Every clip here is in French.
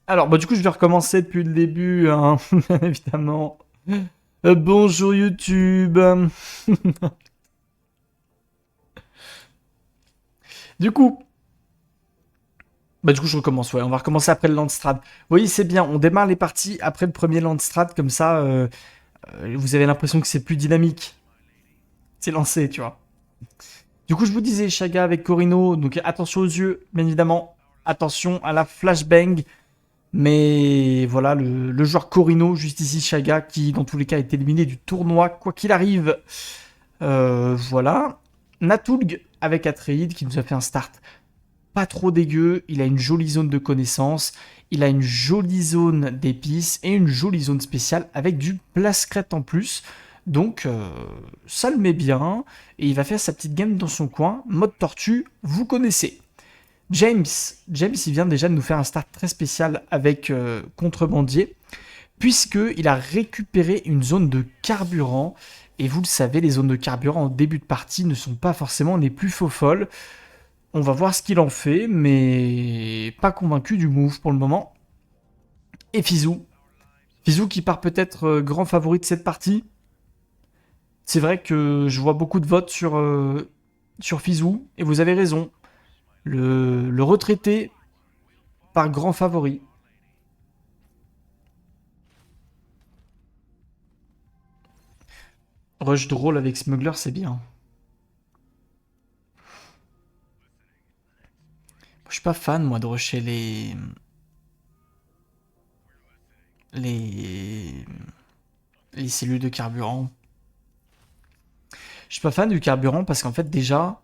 Alors, bah, du coup, je vais recommencer depuis le début, hein, bien évidemment. Bonjour YouTube. Du coup, du coup, je recommence. Ouais, on va recommencer après le Landstrad. Vous voyez, c'est bien. On démarre les parties après le premier Landstrad, comme ça, vous avez l'impression que c'est plus dynamique. C'est lancé, tu vois. Du coup, je vous disais, Chaga avec Corino, donc attention aux yeux, bien évidemment. Attention à la flashbang. Mais voilà, le joueur Corino, juste ici, Chaga, qui dans tous les cas est éliminé du tournoi, quoi qu'il arrive. Voilà. Natulg avec Atreid qui nous a fait un start pas trop dégueu. Il a une jolie zone de connaissances. Il a une jolie zone d'épices et une jolie zone spéciale avec du plascrète en plus. Donc ça le met bien. Et il va faire sa petite game dans son coin. Mode tortue, vous connaissez. James, James, il vient déjà de nous faire un start très spécial avec Contrebandier puisqu'il a récupéré une zone de carburant. Et vous le savez, les zones de carburant en début de partie ne sont pas forcément les plus faux folles. On va voir ce qu'il en fait, mais pas convaincu du move pour le moment. Et Fizou. Fizou qui part peut-être grand favori de cette partie. C'est vrai que je vois beaucoup de votes sur Fizou, et vous avez raison. Le retraité par grand favori. Rush drôle avec Smuggler, c'est bien. Je suis pas fan, moi, de rusher les, les cellules de carburant. Je suis pas fan du carburant parce qu'en fait, déjà,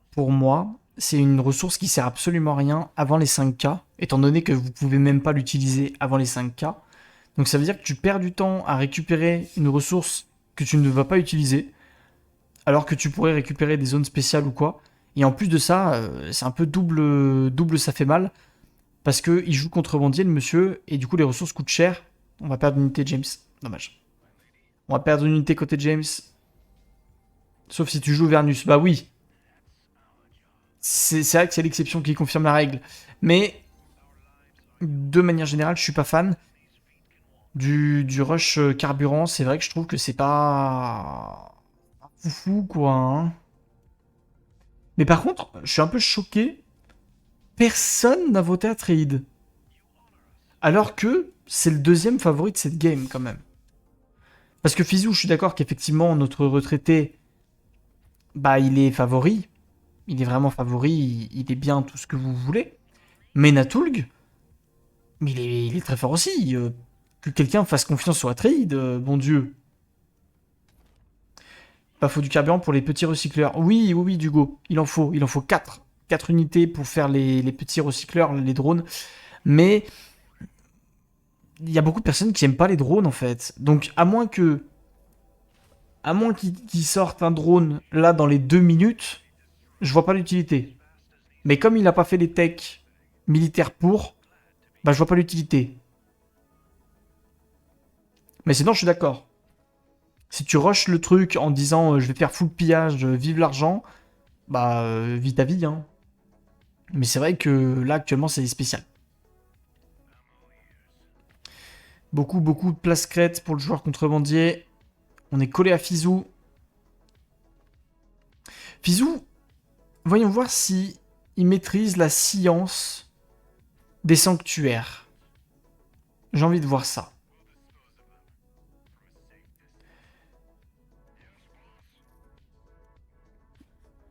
pour moi, c'est une ressource qui sert absolument à rien avant les 5K, étant donné que vous pouvez même pas l'utiliser avant les 5K. Donc ça veut dire que tu perds du temps à récupérer une ressource que tu ne vas pas utiliser, alors que tu pourrais récupérer des zones spéciales ou quoi. Et en plus de ça, c'est un peu double ça fait mal, parce qu'il joue contrebandier le monsieur, et du coup les ressources coûtent cher. On va perdre une unité James. Dommage. On va perdre une unité côté James. Sauf si tu joues Vernus. Bah oui, c'est vrai que c'est l'exception qui confirme la règle. Mais de manière générale, je suis pas fan du rush carburant. C'est vrai que je trouve que c'est pas foufou, quoi, hein. Mais par contre, je suis un peu choqué. Personne n'a voté à Trade. Alors que c'est le deuxième favori de cette game, quand même. Parce que Fizou, je suis d'accord qu'effectivement, notre retraité, bah, il est favori. Il est vraiment favori. Il est bien tout ce que vous voulez. Mais Natulg, mais il est très fort aussi. Que quelqu'un fasse confiance sur Atreid, bon Dieu. Pas faut du carburant pour les petits recycleurs. Oui, oui, oui, Dugo. Il en faut 4. 4 unités pour faire les petits recycleurs, les drones. Mais il y a beaucoup de personnes qui aiment pas les drones en fait. Donc à moins qu'ils sortent un drone là dans les 2 minutes, je vois pas l'utilité. Mais comme il a pas fait les techs militaires pour, bah je vois pas l'utilité. Mais sinon je suis d'accord. Si tu rushes le truc en disant je vais faire full pillage, vive l'argent, bah vis ta vie, hein. Mais c'est vrai que là actuellement c'est spécial. Beaucoup, beaucoup de place crête pour le joueur contrebandier. On est collé à Fizou. Fizou, voyons voir si il maîtrise la science des sanctuaires. J'ai envie de voir ça.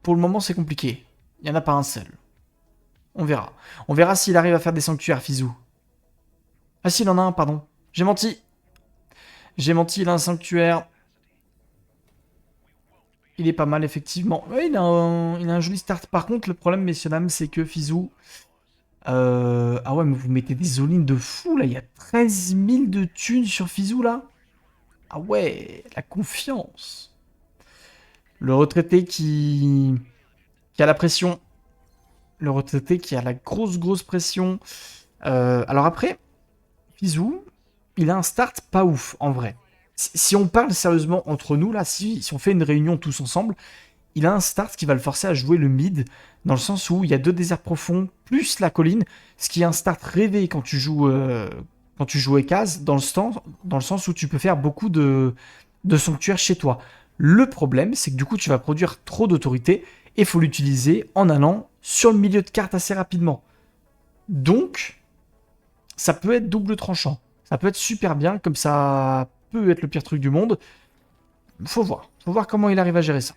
Pour le moment, c'est compliqué. Il n'y en a pas un seul. On verra. On verra s'il arrive à faire des sanctuaires, Fizou. Ah, s'il en a un, pardon. J'ai menti. J'ai menti, il a un sanctuaire. Il est pas mal, effectivement. Ouais, il a un joli start. Par contre, le problème, messieurs, dames, c'est que Fizou. Ah ouais, mais vous mettez des all de fou, là. Il y a 13 000 de thunes sur Fizou, là. Ah ouais, la confiance. Le retraité qui a la pression. Le retraité qui a la grosse, grosse pression. Alors après, Fizou, il a un start pas ouf, en vrai. Si on parle sérieusement entre nous, là, si on fait une réunion tous ensemble, il a un start qui va le forcer à jouer le mid, dans le sens où il y a 2 déserts profonds, plus la colline, ce qui est un start rêvé quand tu joues Ekaz, dans le sens où tu peux faire beaucoup de sanctuaires chez toi. Le problème, c'est que du coup, tu vas produire trop d'autorité, et il faut l'utiliser en allant sur le milieu de carte assez rapidement. Donc, ça peut être double tranchant. Ça peut être super bien, comme ça peut être le pire truc du monde. Faut voir. Faut voir comment il arrive à gérer ça.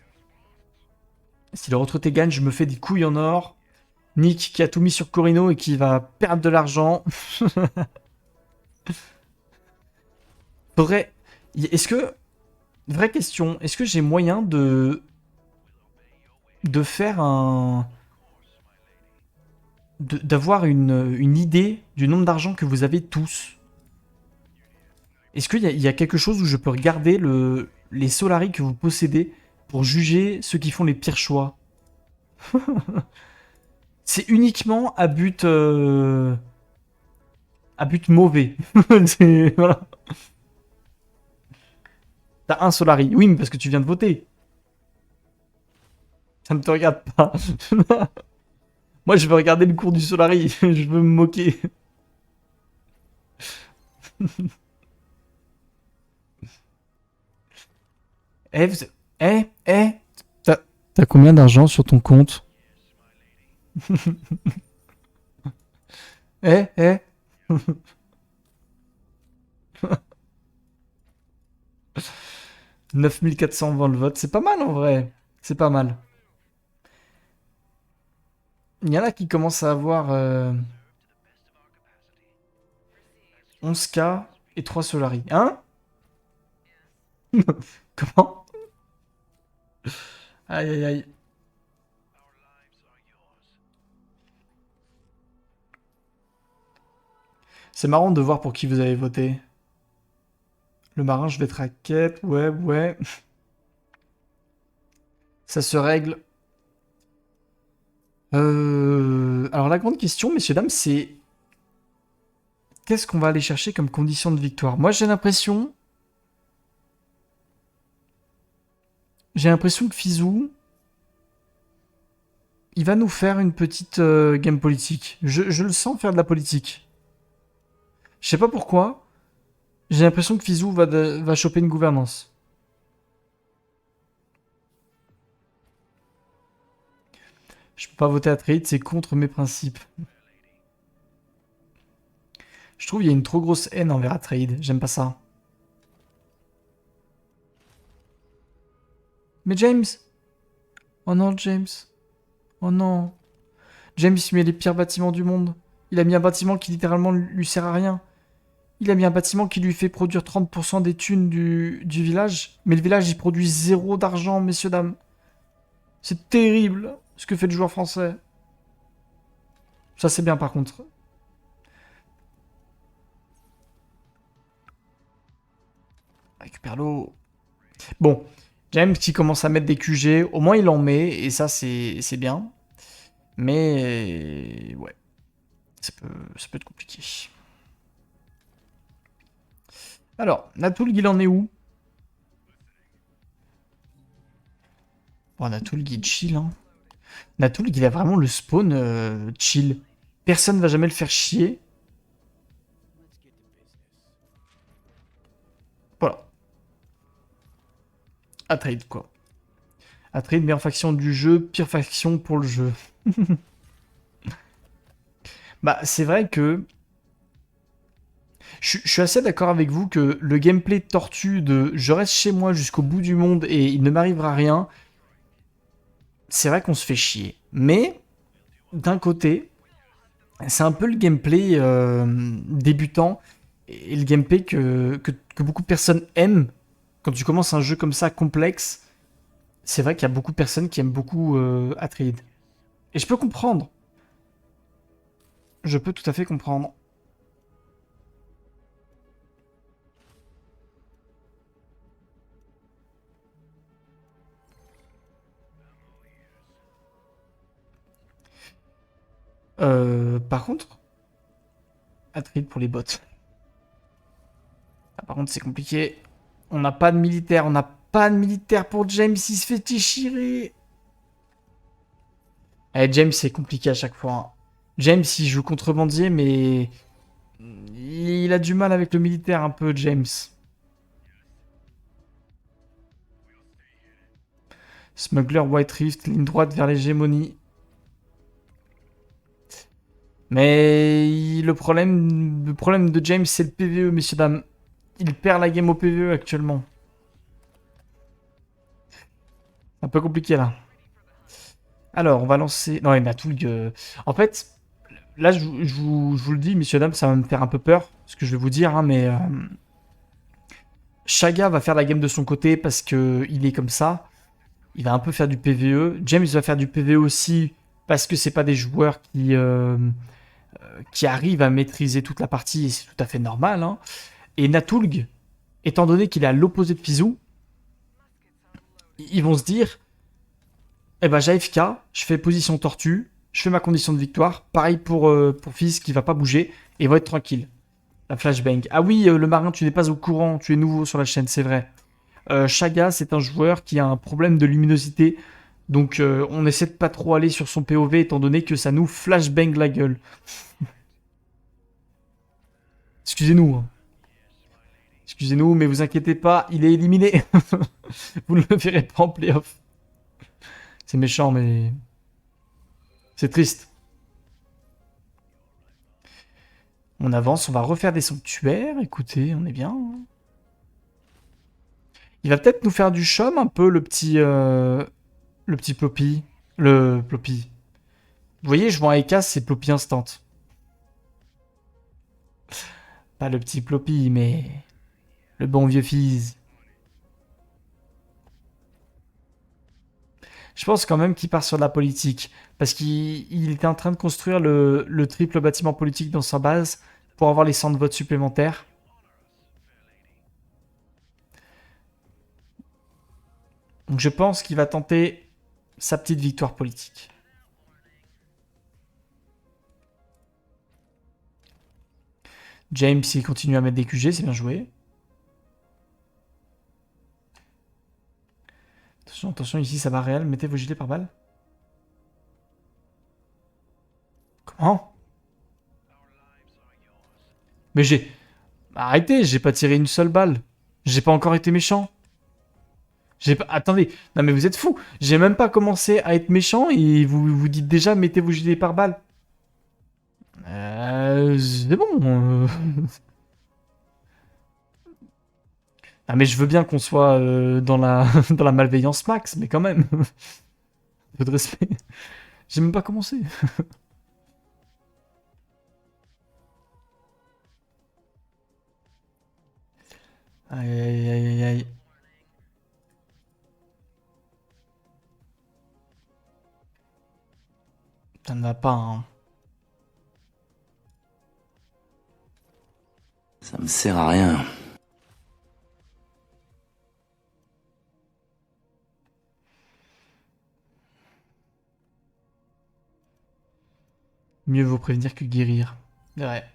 Si le retraité gagne, je me fais des couilles en or. Nick qui a tout mis sur Corino et qui va perdre de l'argent. Faudrait. Est-ce que. Vraie question. Est-ce que j'ai moyen de faire un. D'avoir une idée du nombre d'argent que vous avez tous? Est-ce qu'il y a quelque chose où je peux regarder les Solari que vous possédez pour juger ceux qui font les pires choix? C'est uniquement à but mauvais. Voilà. T'as un Solari. Oui, mais parce que tu viens de voter. Ça ne te regarde pas. Moi, je veux regarder le cours du Solari. Je veux me moquer. Eh, eh. T'as combien d'argent sur ton compte? Eh. 9420 le vote. C'est pas mal en vrai. C'est pas mal. Il y en a qui commencent à avoir 11K et 3 Solari. Hein? Comment? Aïe aïe aïe. C'est marrant de voir pour qui vous avez voté. Le marin, je vais être à quête. Ouais. Ça se règle. Alors la grande question, messieurs, dames, c'est qu'est-ce qu'on va aller chercher comme condition de victoire? Moi, j'ai l'impression que Fizou, il va nous faire une petite game politique. Je le sens faire de la politique. Je sais pas pourquoi. J'ai l'impression que Fizou va choper une gouvernance. Je peux pas voter à trade, c'est contre mes principes. Je trouve qu'il y a une trop grosse haine envers Atreides. J'aime pas ça. Mais James. Oh non, James. Oh non. James il met les pires bâtiments du monde. Il a mis un bâtiment qui littéralement lui sert à rien. Il a mis un bâtiment qui lui fait produire 30% des thunes du village. Mais le village, il produit zéro d'argent, messieurs, dames. C'est terrible ce que fait le joueur français. Ça, c'est bien par contre. Récupère l'eau. Bon, James qui commence à mettre des QG. Au moins, il en met. Et ça, c'est bien. Mais ouais, ça peut être compliqué. Alors, Natoul, il en est où? Bon, Natoul, il chill. Hein. Natoul, il a vraiment le spawn chill. Personne va jamais le faire chier. Voilà. Atreides, quoi. Atreides, meilleure faction du jeu, pire faction pour le jeu. Bah, c'est vrai que je suis assez d'accord avec vous que le gameplay tortue de je reste chez moi jusqu'au bout du monde et il ne m'arrivera rien, c'est vrai qu'on se fait chier. Mais, d'un côté, c'est un peu le gameplay débutant et le gameplay que beaucoup de personnes aiment quand tu commences un jeu comme ça complexe. C'est vrai qu'il y a beaucoup de personnes qui aiment beaucoup Atreides. Et je peux comprendre. Je peux tout à fait comprendre. Par contre, Atreides pour les bots. Ah, par contre, c'est compliqué. On n'a pas de militaire. On n'a pas de militaire pour James. Il se fait déchirer. James, c'est compliqué à chaque fois, hein. James, il joue contrebandier, mais il a du mal avec le militaire un peu, James. Smuggler, White Rift, ligne droite vers l'hégémonie. Mais le problème de James, c'est le PVE, messieurs, dames. Il perd la game au PVE actuellement. C'est un peu compliqué là. Alors, on va lancer. Non, mais Matulg. En fait, là, je vous le dis, messieurs, dames, ça va me faire un peu peur. Ce que je vais vous dire, hein, mais Chaga va faire la game de son côté parce que il est comme ça. Il va un peu faire du PVE. James va faire du PVE aussi parce que c'est pas des joueurs qui arrivent à maîtriser toute la partie et c'est tout à fait normal, hein. Et Natulg, étant donné qu'il est à l'opposé de Fizou, ils vont se dire, eh ben j'AFK, je fais position tortue, je fais ma condition de victoire. Pareil pour Fizz qui va pas bouger et va être tranquille. La flashbang. Ah oui, le marin, tu n'es pas au courant, tu es nouveau sur la chaîne, c'est vrai. Chaga, c'est un joueur qui a un problème de luminosité. Donc on essaie de pas trop aller sur son POV étant donné que ça nous flashbang la gueule. Excusez-nous, hein. Excusez-nous, mais vous inquiétez pas, il est éliminé. Vous ne le verrez pas en playoff. C'est méchant, mais c'est triste. On avance, on va refaire des sanctuaires. Écoutez, on est bien, hein. Il va peut-être nous faire du chum un peu, le petit Ploppy. Le Ploppy. Vous voyez, je vois un Eka, c'est Ploppy instant. Pas le petit Ploppy, mais le bon vieux Fizz. Je pense quand même qu'il part sur de la politique. Parce qu'il était en train de construire le triple bâtiment politique dans sa base pour avoir les 100 de vote supplémentaires. Donc je pense qu'il va tenter sa petite victoire politique. James, il continue à mettre des QG, c'est bien joué. Attention, attention, ici ça va réel. Mettez vos gilets par balle. Comment? Mais j'ai... Arrêtez, j'ai pas tiré une seule balle. J'ai pas encore été méchant. J'ai pas... Attendez, non mais vous êtes fous. J'ai même pas commencé à être méchant et vous vous dites déjà mettez vos gilets par balle. C'est bon. Ah mais je veux bien qu'on soit dans la dans la malveillance max, mais quand même. Un peu de respect. J'ai même pas commencé. Aïe aïe aïe aïe aïe. Ça ne va pas, hein. Ça me sert à rien. Mieux vaut prévenir que guérir. C'est vrai.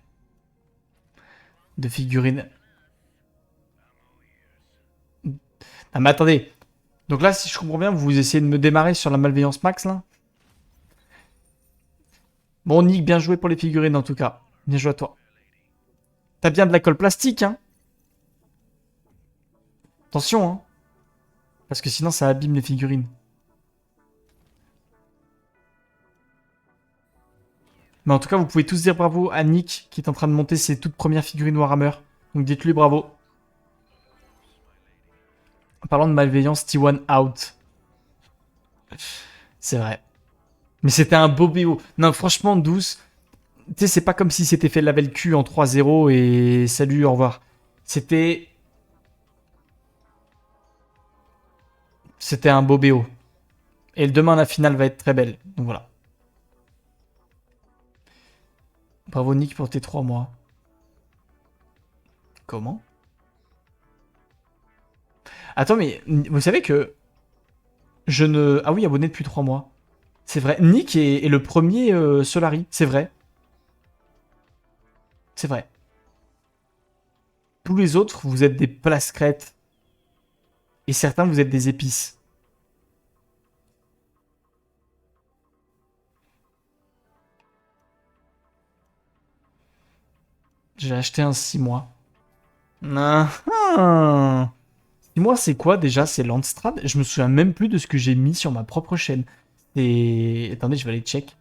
De figurines. Ah mais attendez. Donc là, si je comprends bien, vous essayez de me démarrer sur la malveillance max là. Bon, Nick, bien joué pour les figurines en tout cas. Bien joué à toi. T'as bien de la colle plastique, hein. Attention, hein. Parce que sinon, ça abîme les figurines. Mais en tout cas, vous pouvez tous dire bravo à Nick qui est en train de monter ses toutes premières figurines Warhammer. Donc dites-lui bravo. En parlant de malveillance, T1 out. C'est vrai. Mais c'était un beau BO. Non, franchement, Douce, tu sais, c'est pas comme si c'était fait laver le cul en 3-0 et salut, au revoir. C'était. C'était un beau BO. Et demain, la finale va être très belle. Donc voilà. Bravo Nick pour tes 3 mois. Comment? Attends, mais vous savez que je ne. Ah oui, abonné depuis 3 mois. C'est vrai. Nick est le premier Solari. C'est vrai. C'est vrai. Tous les autres, vous êtes des plascrètes. Et certains, vous êtes des épices. J'ai acheté un 6 mois. Ah, ah. 6 mois, c'est quoi déjà? C'est Landstrad? Je me souviens même plus de ce que j'ai mis sur ma propre chaîne. Et... Attendez, je vais aller check.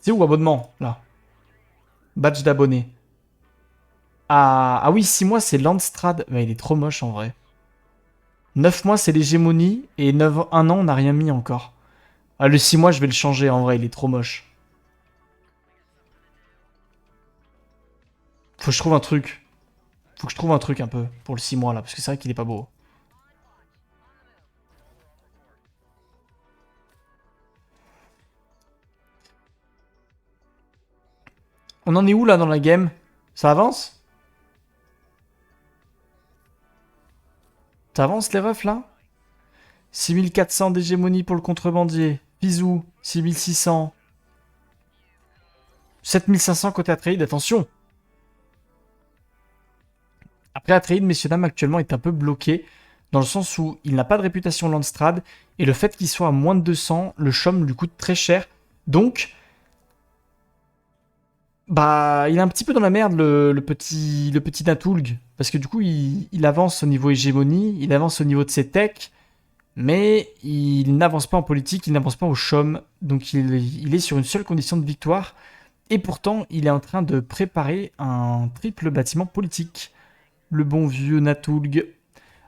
C'est où abonnement? Là. Badge d'abonné. Ah oui, 6 mois, c'est Landstrad. Mais il est trop moche en vrai. 9 mois, c'est l'hégémonie. Et 1 an, on n'a rien mis encore. Ah, le 6 mois, je vais le changer en vrai, il est trop moche. Faut que je trouve un truc. Faut que je trouve un truc un peu pour le 6 mois là, parce que c'est vrai qu'il est pas beau. On en est où là dans la game? Ça avance? Ça avance les refs là? 6400 d'hégémonie pour le contrebandier. Bisous. 6600. 7500 côté Atreides, attention. Après Atreides, messieurs dames, actuellement est un peu bloqué, dans le sens où il n'a pas de réputation Landstrad, et le fait qu'il soit à moins de 200, le chum lui coûte très cher. Donc, bah, il est un petit peu dans la merde, le petit Natulg. Parce que du coup, il avance au niveau hégémonie, il avance au niveau de ses techs, mais il n'avance pas en politique, il n'avance pas au chum. Donc, il est sur une seule condition de victoire. Et pourtant, il est en train de préparer un triple bâtiment politique. Le bon vieux Natulg.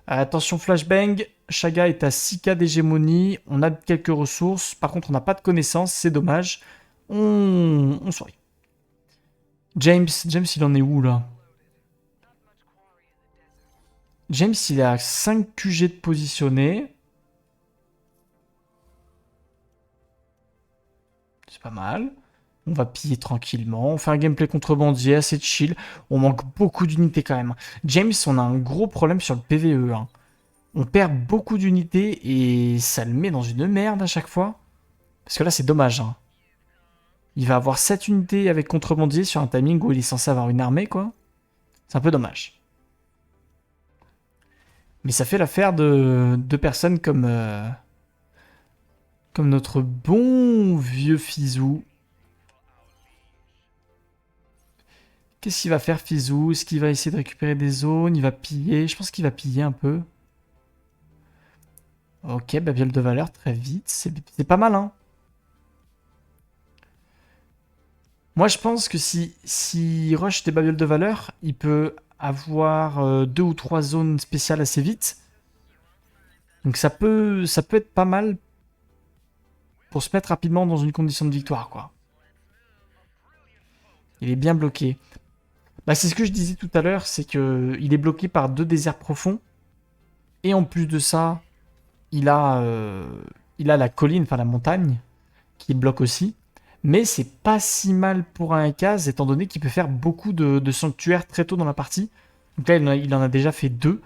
Attention flashbang, Shaga est à 6K d'hégémonie, on a quelques ressources, par contre on n'a pas de connaissances, c'est dommage. On sourit. James il en est où là? James il est à 5 QG de positionné. C'est pas mal. On va piller tranquillement. On fait un gameplay contrebandier assez chill. On manque beaucoup d'unités quand même. James, on a un gros problème sur le PVE. Hein. On perd beaucoup d'unités et ça le met dans une merde à chaque fois. Parce que là, c'est dommage. Hein. Il va avoir 7 unités avec contrebandier sur un timing où il est censé avoir une armée, quoi. C'est un peu dommage. Mais ça fait l'affaire de personnes comme notre bon vieux Fizou. Qu'est-ce qu'il va faire, Fizou? Est-ce qu'il va essayer de récupérer des zones? Il va piller? Je pense qu'il va piller un peu. Ok, babiole de valeur, très vite. C'est pas mal, hein. Moi, je pense que si rush des babioles de valeur, il peut avoir 2 ou 3 zones spéciales assez vite. Donc ça peut être pas mal pour se mettre rapidement dans une condition de victoire, quoi. Il est bien bloqué. Bah, c'est ce que je disais tout à l'heure, c'est que il est bloqué par 2 déserts profonds. Et en plus de ça, il a la colline, enfin la montagne, qui bloque aussi. Mais c'est pas si mal pour un Ekaz, étant donné qu'il peut faire beaucoup de sanctuaires très tôt dans la partie. Donc là, il en a déjà fait 2,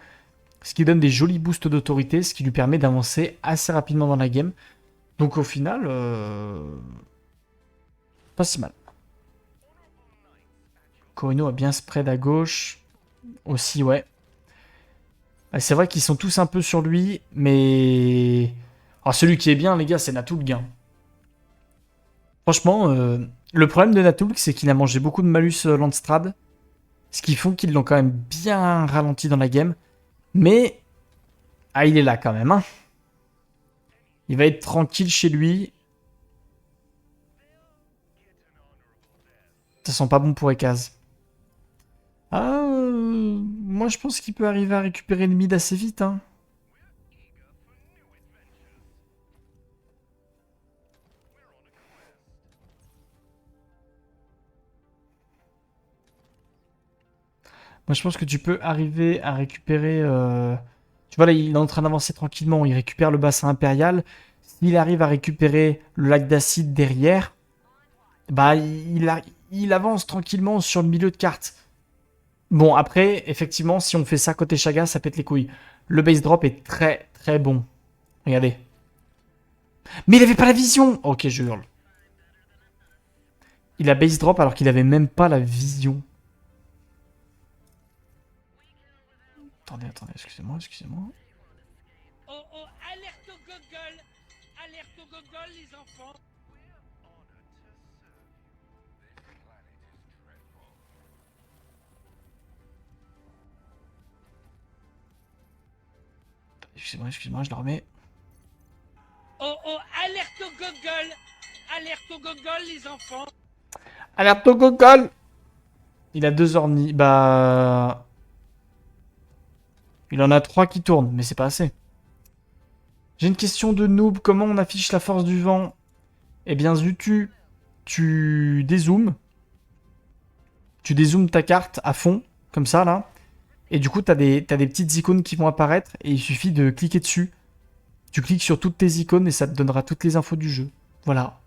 ce qui donne des jolis boosts d'autorité, ce qui lui permet d'avancer assez rapidement dans la game. Donc au final, pas si mal. Corino a bien spread à gauche. Aussi, ouais. C'est vrai qu'ils sont tous un peu sur lui, mais... Alors celui qui est bien, les gars, c'est Natulg. Hein. Franchement, le problème de Natulg, c'est qu'il a mangé beaucoup de malus Landstrad, ce qui font qu'ils l'ont quand même bien ralenti dans la game. Mais, ah, il est là quand même. Hein. Il va être tranquille chez lui. Ça sent pas bon pour Ekaz. Ah, moi je pense qu'il peut arriver à récupérer le mid assez vite. Hein. Moi, je pense que tu peux arriver à récupérer. Tu vois, là, il est en train d'avancer tranquillement. Il récupère le bassin impérial. S'il arrive à récupérer le lac d'acide derrière, bah, il avance tranquillement sur le milieu de carte. Bon, après, effectivement, si on fait ça côté Chaga, ça pète les couilles. Le base drop est très très bon. Regardez. Mais il avait pas la vision. Ok, je hurle. Il a base drop alors qu'il avait même pas la vision. Attendez, excusez-moi. Oh oh, alerte au gogol! Alerte au Excuse-moi, je le remets. Oh oh, alerte au gogol! Alerte au gogol, les enfants! Alerte au gogol! Il a 2 ornis. Bah. Il en a 3 qui tournent, mais c'est pas assez. J'ai une question de noob. Comment on affiche la force du vent? Eh bien, Zutu, tu dézoomes. Tu dézoomes ta carte à fond, comme ça, là. Et du coup, t'as des petites icônes qui vont apparaître et il suffit de cliquer dessus. Tu cliques sur toutes tes icônes et ça te donnera toutes les infos du jeu. Voilà.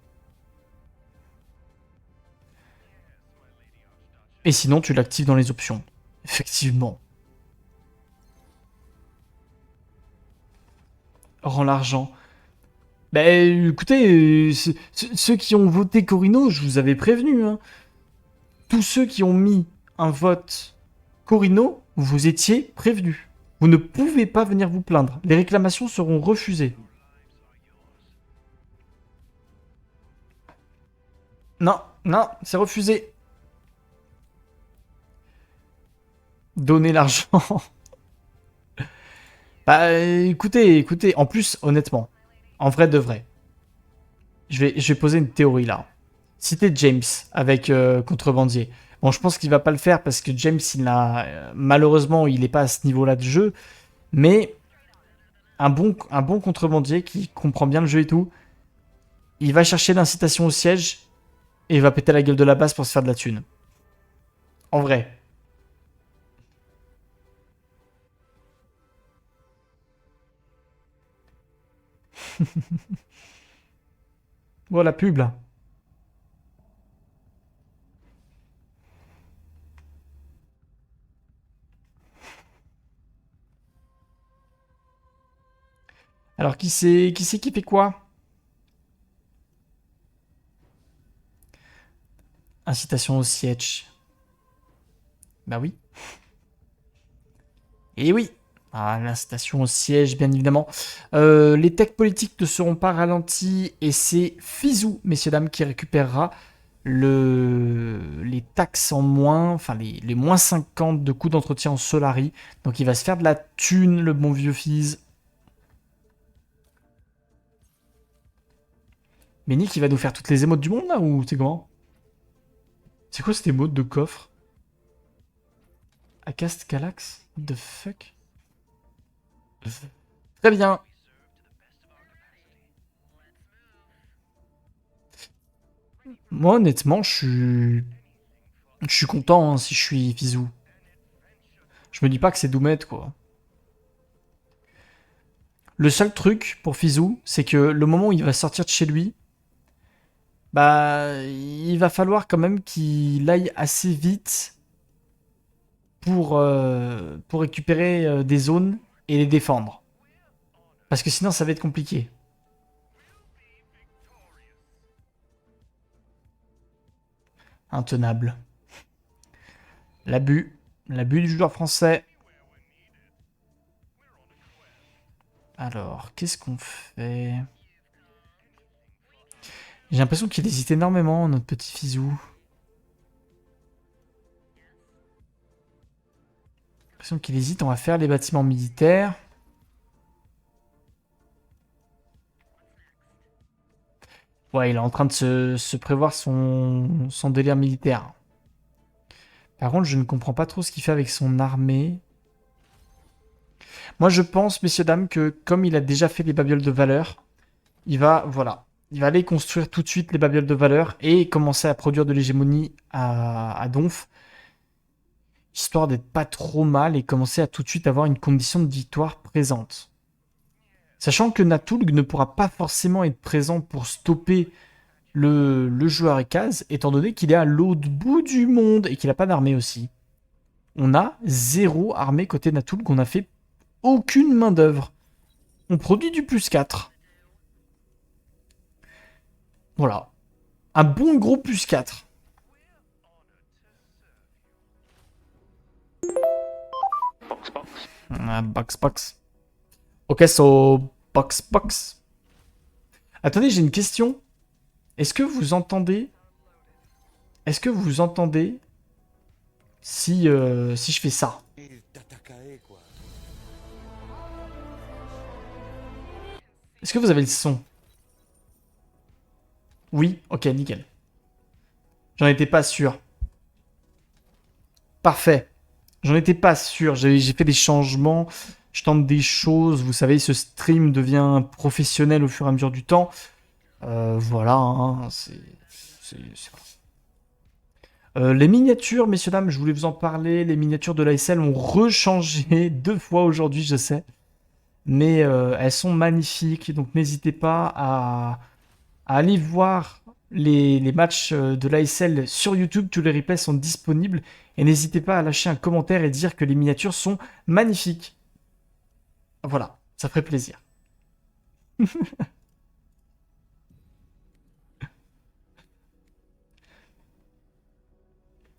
Et sinon, tu l'actives dans les options. Effectivement. Rends l'argent. Bah écoutez, ceux qui ont voté Corino, je vous avais prévenu. Hein. Tous ceux qui ont mis un vote Corino, vous étiez prévenus. Vous ne pouvez pas venir vous plaindre. Les réclamations seront refusées. Non, non, c'est refusé. Donner l'argent. Bah écoutez, en plus, honnêtement, en vrai de vrai, je vais poser une théorie là. Si t'es James avec Contrebandier, bon, je pense qu'il va pas le faire parce que James, malheureusement, il est pas à ce niveau-là de jeu, mais un bon contrebandier qui comprend bien le jeu et tout, il va chercher l'incitation au siège et il va péter la gueule de la base pour se faire de la thune. En vrai. Bon, la pub là. Alors, qui c'est qui fait quoi? Incitation au siège. Bah oui. Et oui. Ah, l'incitation au siège, bien évidemment. Les techs politiques ne seront pas ralentis et c'est Fizou, messieurs, dames, qui récupérera les taxes en moins, enfin les moins 50 de coûts d'entretien en Solari. Donc il va se faire de la thune, le bon vieux Fiz. Mais Nick, il va nous faire toutes les émotes du monde là, ou c'est comment? C'est quoi cette émote de coffre? Acast Galax? What the fuck? Très bien. Moi, honnêtement, je suis content hein, si je suis Fizou. Je me dis pas que c'est Doumet, quoi. Le seul truc pour Fizou, c'est que le moment où il va sortir de chez lui, bah, il va falloir quand même qu'il aille assez vite pour récupérer des zones et les défendre. Parce que sinon, ça va être compliqué. Intenable. L'abus. L'abus du joueur français. Alors, qu'est-ce qu'on fait? J'ai l'impression qu'il hésite énormément, notre petit Fizou. J'ai l'impression qu'il hésite. On va faire les bâtiments militaires. Ouais, il est en train de se prévoir son délire militaire. Par contre, je ne comprends pas trop ce qu'il fait avec son armée. Moi, je pense, messieurs, dames, que comme il a déjà fait les babioles de valeur, voilà, il va aller construire tout de suite les babioles de valeur et commencer à produire de l'hégémonie à Donf, histoire d'être pas trop mal et commencer à tout de suite avoir une condition de victoire présente. Sachant que Natulg ne pourra pas forcément être présent pour stopper le joueur Ekaz, étant donné qu'il est à l'autre bout du monde et qu'il n'a pas d'armée aussi. On a 0 armée côté Natulg, on n'a fait aucune main d'œuvre. On produit du plus 4. Voilà. Un bon gros plus 4. Box. Ok, so box. Attendez, j'ai une question. Est-ce que vous entendez... Est-ce que vous entendez si je fais ça? Est-ce que vous avez le son? Oui? Ok, nickel. J'en étais pas sûr. Parfait. J'en étais pas sûr. J'ai fait des changements. Je tente des choses. Vous savez, ce stream devient professionnel au fur et à mesure du temps. Voilà, hein, les miniatures, messieurs, dames, je voulais vous en parler. Les miniatures de l'ASL ont rechangé 2 fois aujourd'hui, je sais. Mais elles sont magnifiques. Donc n'hésitez pas à aller voir les matchs de l'ASL sur YouTube. Tous les replays sont disponibles. Et n'hésitez pas à lâcher un commentaire et dire que les miniatures sont magnifiques. Voilà, ça ferait plaisir.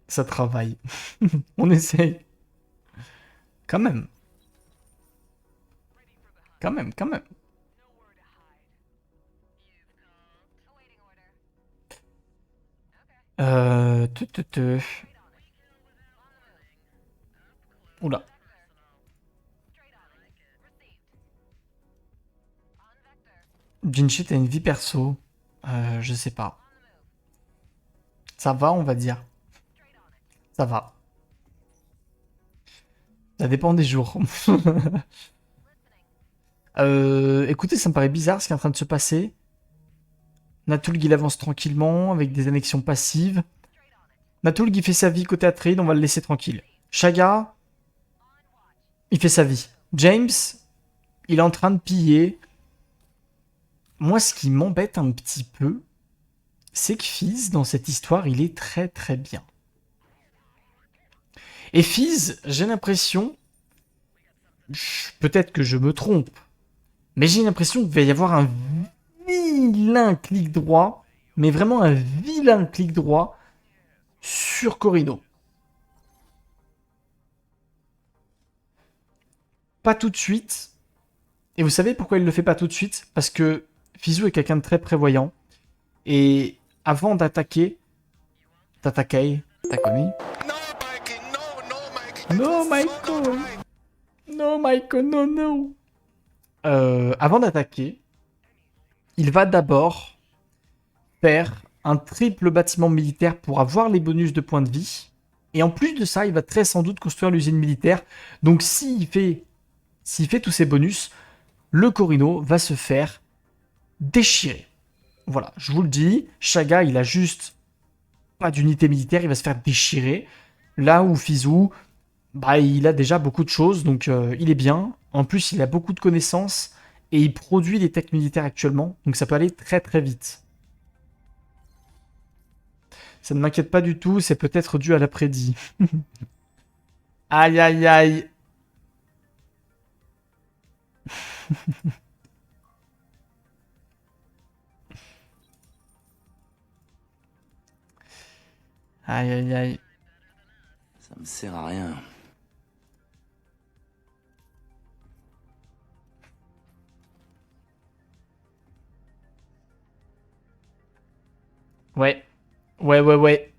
Ça travaille. On essaye. Quand même. Quand même, quand même. Te. Oula. Jinchi, t'as une vie perso. Je sais pas. Ça va, on va dire. Ça va. Ça dépend des jours. Écoutez, ça me paraît bizarre ce qui est en train de se passer. Natulg, il avance tranquillement avec des annexions passives. Natulg, il fait sa vie côté Atreide, on va le laisser tranquille. Shaga, il fait sa vie. James, il est en train de piller. Moi, ce qui m'embête un petit peu, c'est que Fizz, dans cette histoire, il est très très bien. Et Fizz, j'ai l'impression, peut-être que je me trompe, mais j'ai l'impression qu'il va y avoir un vilain clic droit, mais vraiment un vilain clic droit sur Corino. Pas tout de suite. Et vous savez pourquoi il le fait pas tout de suite? Parce que Fizou est quelqu'un de très prévoyant. Et avant d'attaquer, t'as connu? No, Michael. No, Michael, no, no. Avant d'attaquer, il va d'abord faire un triple bâtiment militaire pour avoir les bonus de points de vie. Et en plus de ça, il va très sans doute construire l'usine militaire. Donc s'il fait tous ces bonus, le Corino va se faire déchirer. Voilà, je vous le dis, Shaga, il a juste pas d'unité militaire, il va se faire déchirer. Là où Fizou, bah, il a déjà beaucoup de choses, donc il est bien. En plus, il a beaucoup de connaissances et il produit des techs militaires actuellement, donc ça peut aller très très vite. Ça ne m'inquiète pas du tout, c'est peut-être dû à l'après-dit. Aïe aïe aïe. Aïe aïe aïe. Ça me sert à rien. Ouais. Ouais.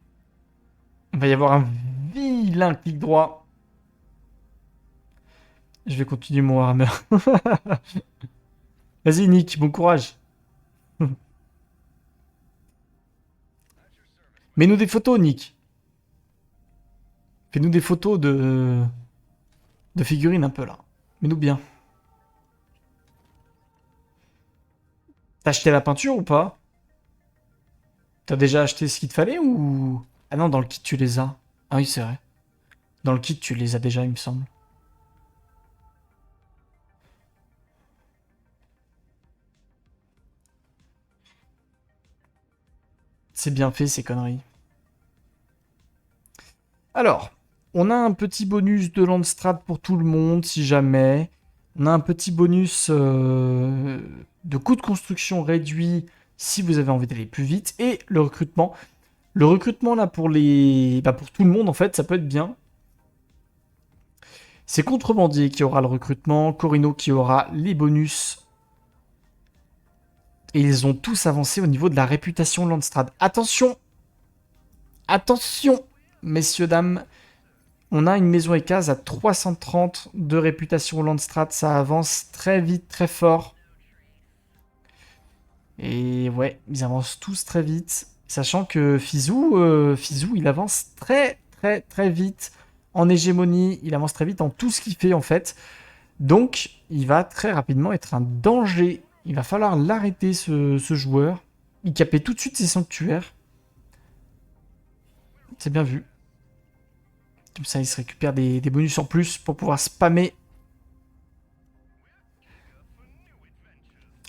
Il va y avoir un vilain clic droit. Je vais continuer mon Warhammer. Vas-y Nick, bon courage. Mets-nous des photos, Nick. Fais-nous des photos de figurines un peu là. Mets-nous bien. T'as acheté la peinture ou pas? T'as déjà acheté ce qu'il te fallait ou... Ah non, dans le kit tu les as. Ah oui, c'est vrai. Dans le kit tu les as déjà, il me semble. C'est bien fait ces conneries. Alors, on a un petit bonus de Landstrad pour tout le monde si jamais. On a un petit bonus de coût de construction réduit si vous avez envie d'aller plus vite. Et le recrutement. Le recrutement là pour pour tout le monde en fait, ça peut être bien. C'est Contrebandier qui aura le recrutement, Corino qui aura les bonus. Et ils ont tous avancé au niveau de la réputation Landstrad. Attention! Attention, messieurs, dames. On a une maison et case à 330 de réputation Landstrad. Ça avance très vite, très fort. Et ouais, ils avancent tous très vite. Sachant que Fizou, il avance très, très, très vite en hégémonie. Il avance très vite en tout ce qu'il fait, en fait. Donc, il va très rapidement être un danger. Il va falloir l'arrêter, ce joueur. Il capait tout de suite ses sanctuaires. C'est bien vu. Comme ça, il se récupère des bonus en plus pour pouvoir spammer.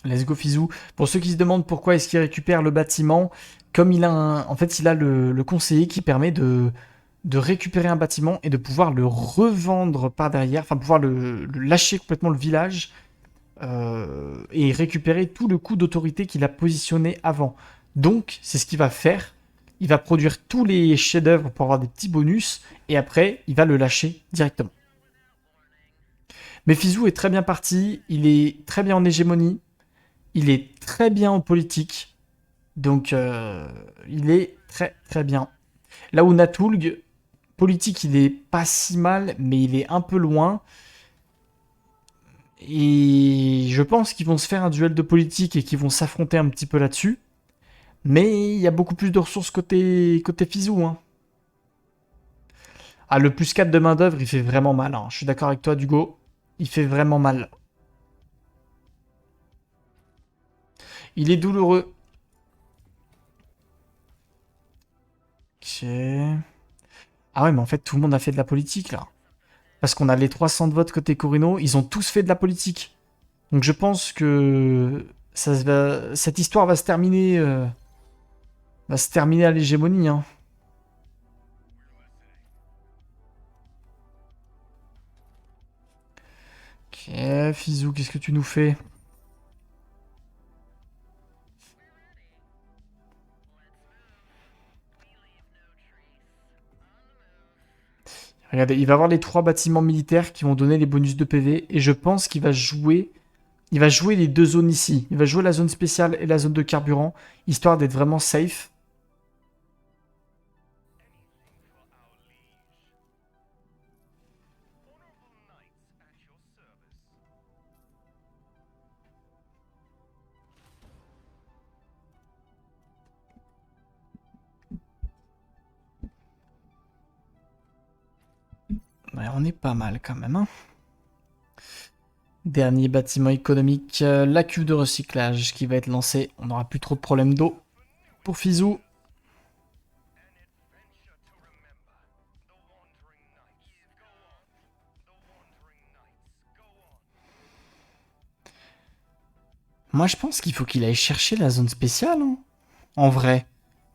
Let's go Fizou. Pour ceux qui se demandent pourquoi est-ce qu'il récupère le bâtiment, comme il a en fait, il a le conseiller qui permet de récupérer un bâtiment et de pouvoir le revendre par derrière, enfin pouvoir le lâcher complètement le village et récupérer tout le coup d'autorité qu'il a positionné avant. Donc, c'est ce qu'il va faire. Il va produire tous les chefs-d'œuvre pour avoir des petits bonus et après, il va le lâcher directement. Mais Fizou est très bien parti, il est très bien en hégémonie, il est très bien en politique, donc il est très très bien. Là où Natulg, politique, il est pas si mal, mais il est un peu loin. Et je pense qu'ils vont se faire un duel de politique et qu'ils vont s'affronter un petit peu là-dessus. Mais il y a beaucoup plus de ressources côté Fizou. Hein. Ah, le plus 4 de main-d'œuvre, il fait vraiment mal. Hein. Je suis d'accord avec toi, Dugo. Il fait vraiment mal. Il est douloureux. Ok. Ah ouais, mais en fait, tout le monde a fait de la politique, là. Parce qu'on a les 300 de vote côté Corino, ils ont tous fait de la politique. Donc je pense que cette histoire va se terminer à l'hégémonie. Hein. Ok, Fizou, qu'est-ce que tu nous fais? Regardez, il va avoir les 3 bâtiments militaires qui vont donner les bonus de PV. Et je pense qu'il va jouer... Il va jouer les 2 zones ici. Il va jouer la zone spéciale et la zone de carburant, histoire d'être vraiment safe. Ouais, on est pas mal quand même. Hein. Dernier bâtiment économique, la cuve de recyclage qui va être lancée. On n'aura plus trop de problèmes d'eau pour Fizou. Moi, je pense qu'il faut qu'il aille chercher la zone spéciale. Hein. En vrai,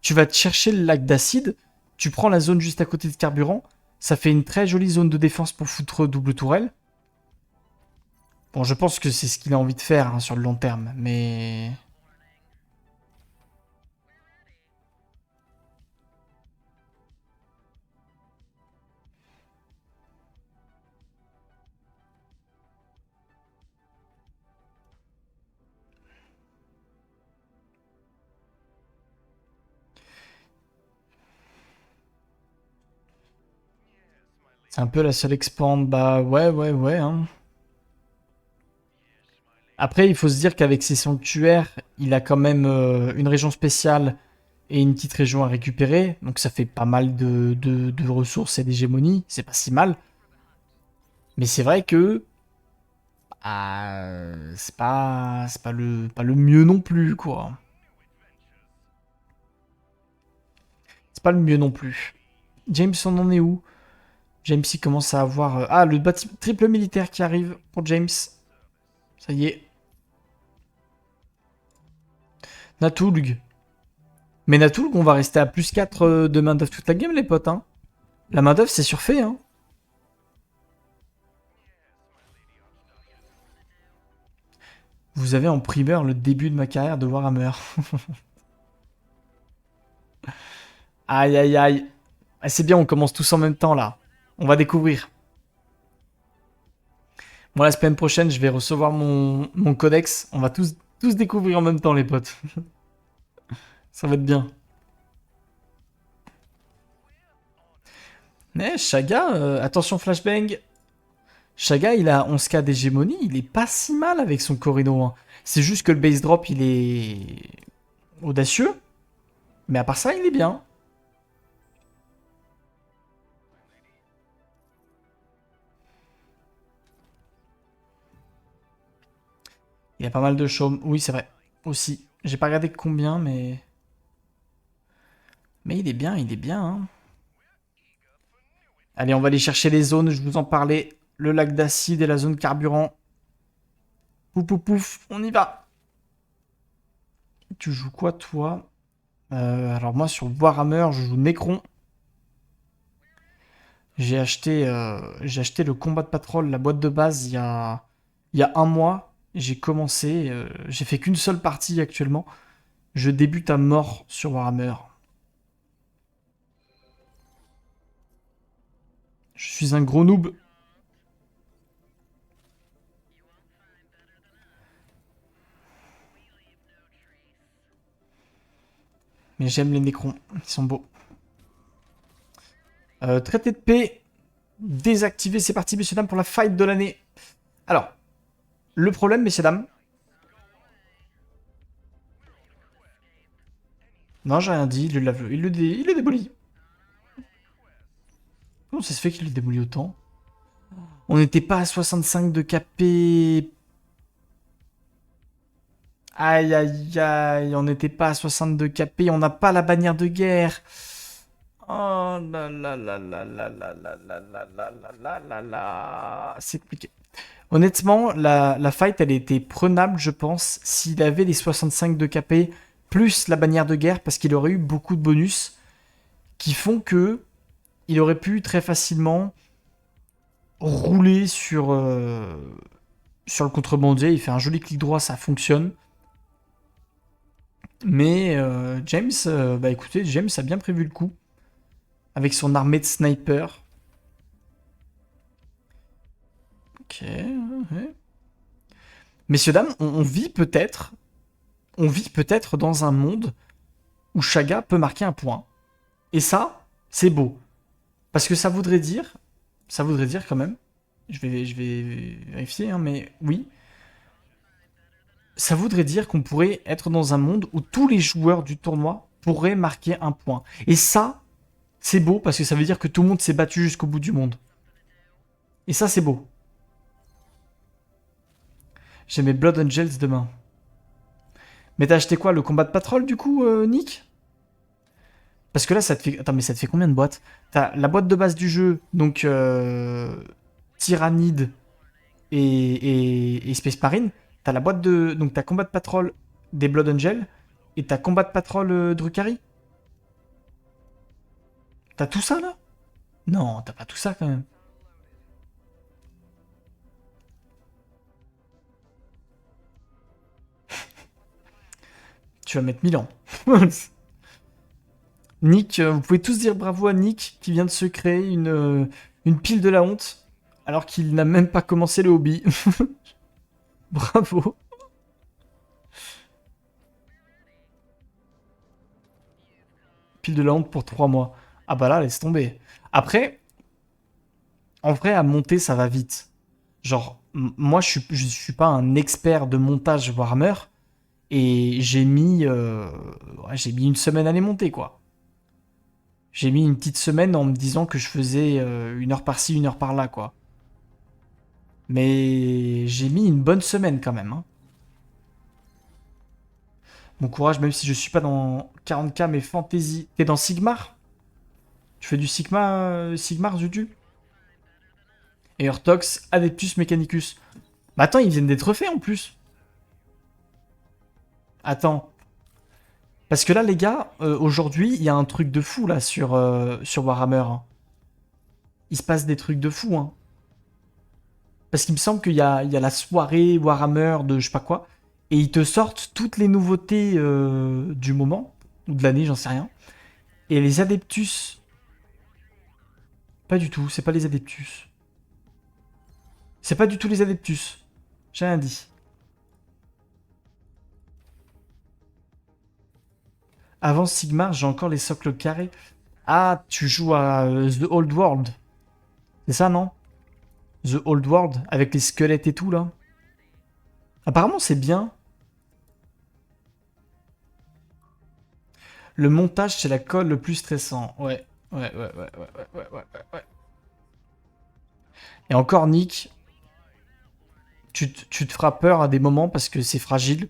tu vas te chercher le lac d'acide, tu prends la zone juste à côté de carburant, ça fait une très jolie zone de défense pour foutre double tourelle. Bon, je pense que c'est ce qu'il a envie de faire hein, sur le long terme, mais... C'est un peu la seule expand, bah ouais. Hein. Après, il faut se dire qu'avec ses sanctuaires, il a quand même une région spéciale et une petite région à récupérer. Donc ça fait pas mal de ressources et d'hégémonie. C'est pas si mal. Mais c'est vrai que c'est pas le mieux non plus, quoi. C'est pas le mieux non plus. James, on en est où? James, il commence à avoir... Ah, le bâtiment triple militaire qui arrive pour James. Ça y est. Natulg. Mais Natulg, on va rester à plus 4 de main d'œuvre toute la game, les potes. Hein. La main d'œuvre, c'est surfait. Hein. Vous avez en primeur le début de ma carrière de Warhammer. Aïe, aïe, aïe. Ah, c'est bien, on commence tous en même temps, là. On va découvrir. Moi, la semaine prochaine, je vais recevoir mon codex. On va tous tous découvrir en même temps, les potes. Ça va être bien. Mais Shaga, attention flashbang. Shaga, il a 11k d'hégémonie, il est pas si mal avec son Corino, hein. C'est juste que le base drop, il est audacieux. Mais à part ça, il est bien. Il y a pas mal de chaumes. Oui, c'est vrai. Aussi. J'ai pas regardé combien, mais... Mais il est bien, hein. Allez, on va aller chercher les zones, je vous en parlais. Le lac d'acide et la zone carburant. Pouf, pouf, pouf, on y va. Tu joues quoi, toi? Alors moi, sur Warhammer, je joue Necron. J'ai acheté le combat de patrol, la boîte de base, il y a un mois. J'ai commencé, j'ai fait qu'une seule partie actuellement. Je débute à mort sur Warhammer. Je suis un gros noob. Mais j'aime les Necrons, ils sont beaux. Traité de paix, désactivé, c'est parti, messieurs, dames, pour la fight de l'année. Alors, le problème, messieurs, dames... Non, j'ai rien dit, il le démolit. Comment ça se fait qu'il le démolit autant? On n'était pas à 65 de KP. Aïe, aïe, aïe, on n'était pas à 62 KP, on n'a pas la bannière de guerre. Oh là là là là là là là là là là là là là. C'est compliqué. Honnêtement, la fight, elle était prenable, je pense, s'il avait les 65 de KP plus la bannière de guerre, parce qu'il aurait eu beaucoup de bonus qui font que il aurait pu très facilement rouler sur le contrebandier. Il fait un joli clic droit, ça fonctionne. Mais James, bah écoutez, James a bien prévu le coup. Avec son armée de snipers. Ok, ouais. Messieurs, dames, on vit peut-être... On vit peut-être dans un monde où Shaga peut marquer un point. Et ça, c'est beau. Parce que ça voudrait dire... Ça voudrait dire quand même... Je vais vérifier, hein, mais oui. Ça voudrait dire qu'on pourrait être dans un monde où tous les joueurs du tournoi pourraient marquer un point. Et ça, c'est beau parce que ça veut dire que tout le monde s'est battu jusqu'au bout du monde. Et ça, c'est beau. J'ai mes Blood Angels demain. Mais t'as acheté quoi, le combat de patrol du coup, Nick? Parce que là, ça te fait... Attends, mais ça te fait combien de boîtes? T'as la boîte de base du jeu, donc Tyrannide et Space Marine. T'as la boîte de... Donc t'as combat de patrol des Blood Angels et t'as combat de patrol Drukhari. T'as tout ça, là? Non, t'as pas tout ça, quand même. Tu vas mettre 1000 ans. Nick, vous pouvez tous dire bravo à Nick qui vient de se créer une pile de la honte alors qu'il n'a même pas commencé le hobby. Bravo. Pile de la honte pour 3 mois. Ah bah là, laisse tomber. Après, en vrai, à monter, ça va vite. Genre, moi, je suis pas un expert de montage Warhammer et ouais, j'ai mis une semaine à les monter, quoi. J'ai mis une petite semaine en me disant que je faisais 1 heure par-ci, 1 heure par-là, quoi. Mais j'ai mis une bonne semaine quand même, hein. Bon courage, même si je suis pas dans 40K, mais fantasy. T'es dans Sigmar? Tu fais du Sigmar, Zudu? Et Urtox, Adeptus Mechanicus. Bah attends, ils viennent d'être faits en plus. Attends. Parce que là, les gars, aujourd'hui, il y a un truc de fou là sur Warhammer, hein. Il se passe des trucs de fou, hein. Parce qu'il me semble il y a la soirée Warhammer de je sais pas quoi. Et ils te sortent toutes les nouveautés du moment. Ou de l'année, j'en sais rien. Et les Adeptus. Pas du tout, c'est pas les Adeptus. C'est pas du tout les Adeptus. J'ai rien dit. Avant Sigmar, j'ai encore les socles carrés. Ah, tu joues à The Old World. C'est ça, non? The Old World, avec les squelettes et tout, là. Apparemment, c'est bien. Le montage, c'est la colle le plus stressant. Ouais. Ouais. Et encore, Nick, tu te feras peur à des moments parce que c'est fragile.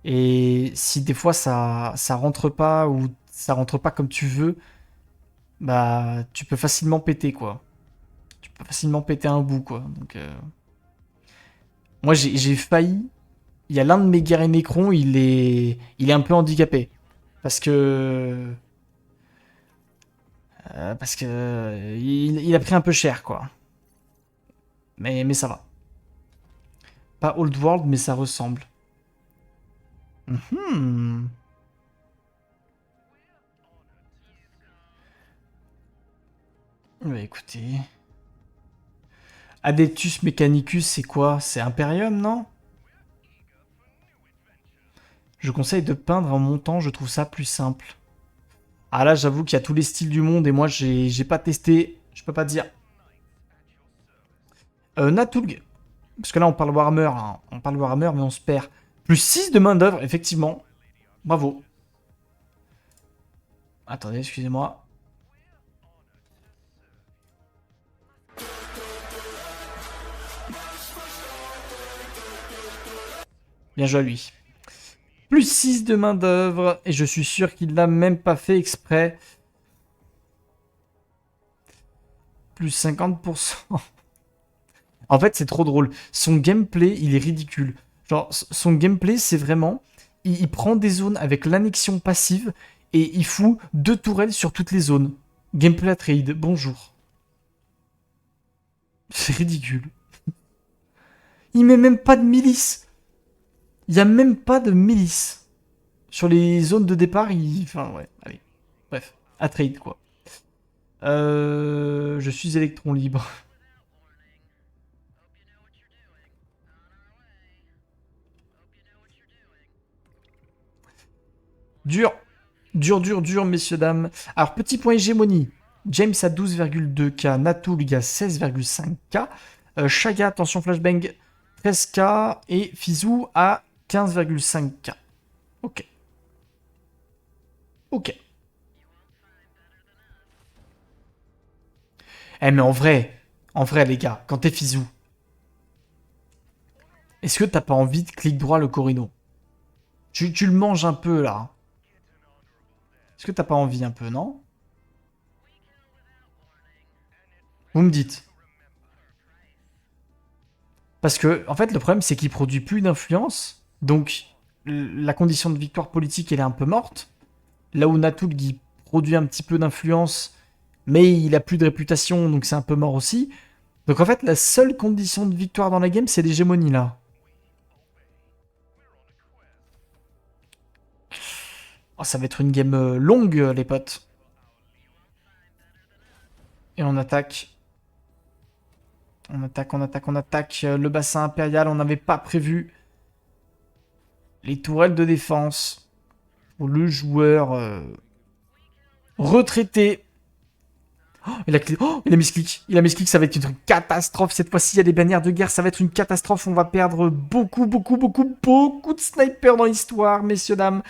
Et si des fois ça rentre pas ou ça rentre pas comme tu veux, bah tu peux facilement péter quoi. Tu peux facilement péter un bout quoi. Donc moi j'ai failli. Il y a l'un de mes guerriers Necron, il est un peu handicapé parce que il a pris un peu cher quoi. Mais ça va. Pas Old World mais ça ressemble. Mhm. Bah écoutez. Adeptus Mechanicus, c'est quoi? C'est Imperium, non? Je conseille de peindre en montant, je trouve ça plus simple. Ah là, j'avoue qu'il y a tous les styles du monde et moi, j'ai pas testé. Je peux pas dire. Natulg. Parce que là, on parle Warhammer. Hein. On parle Warhammer, mais on se perd. Plus 6 de main-d'œuvre, effectivement. Bravo. Attendez, excusez-moi. Bien joué à lui. Plus 6 de main-d'œuvre. Et je suis sûr qu'il l'a même pas fait exprès. Plus 50%. En fait, c'est trop drôle. Son gameplay, il est ridicule. Genre, son gameplay, c'est vraiment... Il prend des zones avec l'annexion passive et il fout 2 tourelles sur toutes les zones. Gameplay à trade, bonjour. C'est ridicule. Il met même pas de milice. Il y a même pas de milice. Sur les zones de départ, il... Enfin, ouais, allez. Bref, à trade, quoi. Je suis électron libre. Dur. Dur, messieurs, dames. Alors, petit point hégémonie. James à 12,2K. Natulg à 16,5K. Shaga, attention flashbang, 13K. Et Fizou à 15,5K. Ok. Ok. Eh, mais en vrai, les gars, quand t'es Fizou, est-ce que t'as pas envie de clic droit le Corino? Tu le manges un peu, là. Est-ce que t'as pas envie un peu, non? Vous me dites. Parce que, en fait, le problème, c'est qu'il produit plus d'influence. Donc, la condition de victoire politique, elle est un peu morte. Là où Natul, il produit un petit peu d'influence, mais il a plus de réputation, donc c'est un peu mort aussi. Donc, en fait, la seule condition de victoire dans la game, c'est l'hégémonie, là. Oh, ça va être une game longue, les potes. Et on attaque. On attaque. Le bassin impérial, on n'avait pas prévu les tourelles de défense pour le joueur retraité. Oh, il a mis ce clic. Il a mis ce clic, ça va être une catastrophe. Cette fois-ci, il y a des bannières de guerre, ça va être une catastrophe. On va perdre beaucoup de snipers dans l'histoire, messieurs, dames.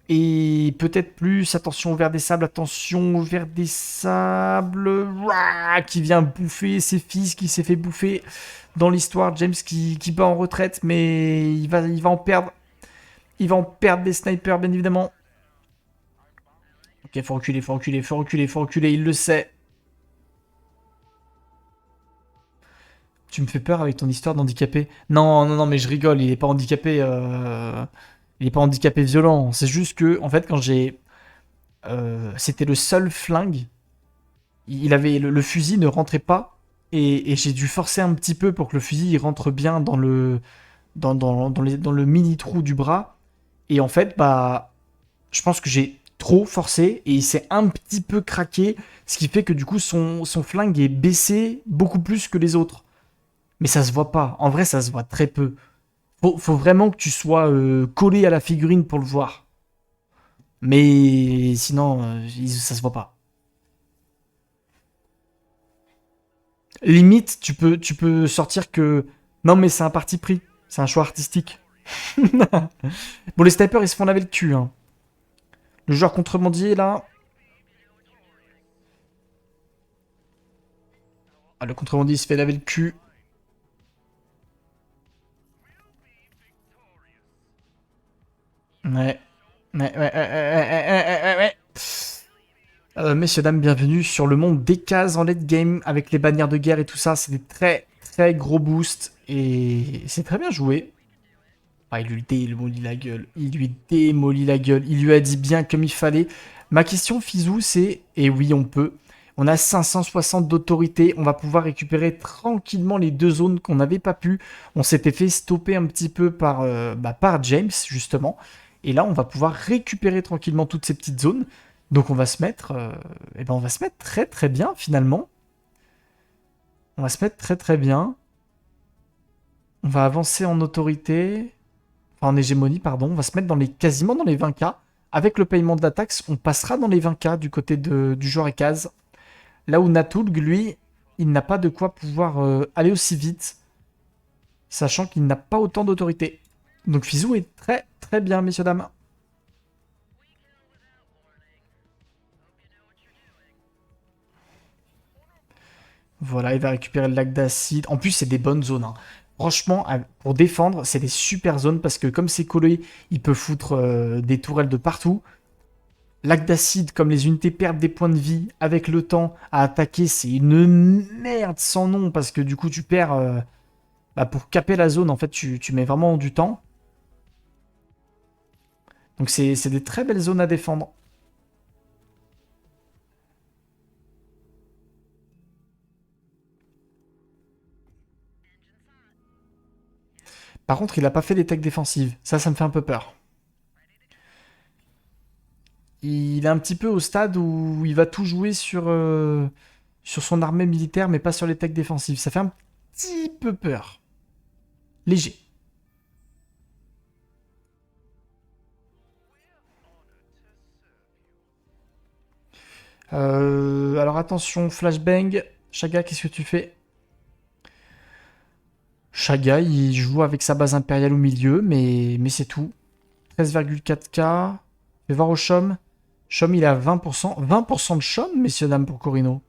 Et peut-être plus, attention au verre des sables, attention au verre des sables, qui vient bouffer ses fils, qui s'est fait bouffer dans l'histoire. James qui bat en retraite, mais il va en perdre. Il va en perdre des snipers, bien évidemment. Ok, faut reculer, il le sait. Tu me fais peur avec ton histoire d'handicapé. Non, mais je rigole, il est pas handicapé. Il est pas handicapé violent. C'est juste que, en fait, quand j'ai... c'était le seul flingue. Il avait le fusil ne rentrait pas. Et j'ai dû forcer un petit peu pour que le fusil il rentre bien dans le... dans le mini trou du bras. Et en fait, bah... Je pense que j'ai trop forcé et il s'est un petit peu craqué. Ce qui fait que du coup, son flingue est baissé beaucoup plus que les autres. Mais ça se voit pas. En vrai, ça se voit très peu. Faut vraiment que tu sois collé à la figurine pour le voir. Mais sinon, ça se voit pas. Limite, tu peux sortir que... Non, mais c'est un parti pris. C'est un choix artistique. Bon, les snipers, ils se font laver le cul. Hein. Le joueur contrebandier, là... Ah, le contrebandier, il se fait laver le cul. Ouais. Ouais. Messieurs, dames, bienvenue sur le monde des cases en late game avec les bannières de guerre et tout ça. C'est des très, très gros boosts et c'est très bien joué. Ah, il lui démolit la gueule. Il lui démolit la gueule. Il lui a dit bien comme il fallait. Ma question, Fizou, c'est... Et oui, on peut. On a 560 d'autorité. On va pouvoir récupérer tranquillement les deux zones qu'on n'avait pas pu. On s'était fait stopper un petit peu par James, justement. Et là, on va pouvoir récupérer tranquillement toutes ces petites zones. Donc on va se mettre... on va se mettre très très bien, finalement. On va se mettre très très bien. On va avancer en autorité... Enfin, en hégémonie, pardon. On va se mettre quasiment dans les 20K. Avec le paiement de la taxe, on passera dans les 20K du côté du joueur Ekaz. Là où Natulg, lui, il n'a pas de quoi pouvoir aller aussi vite. Sachant qu'il n'a pas autant d'autorité. Donc Fizou est très très bien, messieurs, dames. Voilà, il va récupérer le lac d'acide. En plus, c'est des bonnes zones. Hein. Franchement, pour défendre, c'est des super zones parce que comme c'est collé, il peut foutre des tourelles de partout. Lac d'acide, comme les unités perdent des points de vie avec le temps à attaquer, c'est une merde sans nom parce que du coup, tu perds... pour caper la zone, en fait, tu mets vraiment du temps. Donc c'est des très belles zones à défendre. Par contre, il n'a pas fait des techs défensives. Ça me fait un peu peur. Il est un petit peu au stade où il va tout jouer sur son armée militaire, mais pas sur les techs défensives. Ça fait un petit peu peur. Léger. Alors attention, flashbang. Chaga, qu'est-ce que tu fais? Chaga, il joue avec sa base impériale au milieu, mais c'est tout. 13,4K. Je vais voir au Chom. Chom, il est à 20%. 20% de Chom, messieurs, dames, pour Corino.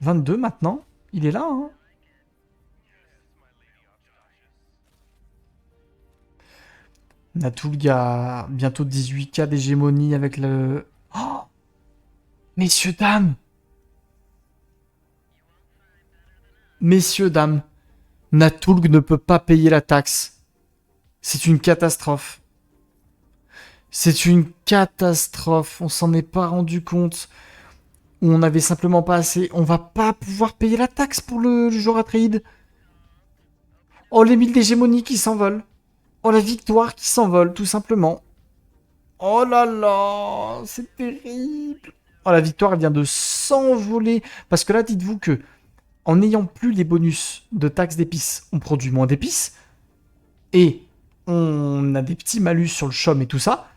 22 maintenant. Il est là, hein. Natulg a bientôt 18K d'hégémonie avec le... Oh, messieurs, dames. Messieurs, dames. Natulg ne peut pas payer la taxe. C'est une catastrophe. C'est une catastrophe. On s'en est pas rendu compte. On n'avait simplement pas assez. On va pas pouvoir payer la taxe pour le joueur à trade. Oh, les 1000 d'hégémonie qui s'envolent. Oh, la victoire qui s'envole, tout simplement. Oh là là, c'est terrible. Oh, la victoire, elle vient de s'envoler. Parce que là, dites-vous que, en n'ayant plus les bonus de taxes d'épices, on produit moins d'épices. Et on a des petits malus sur le chum et tout ça.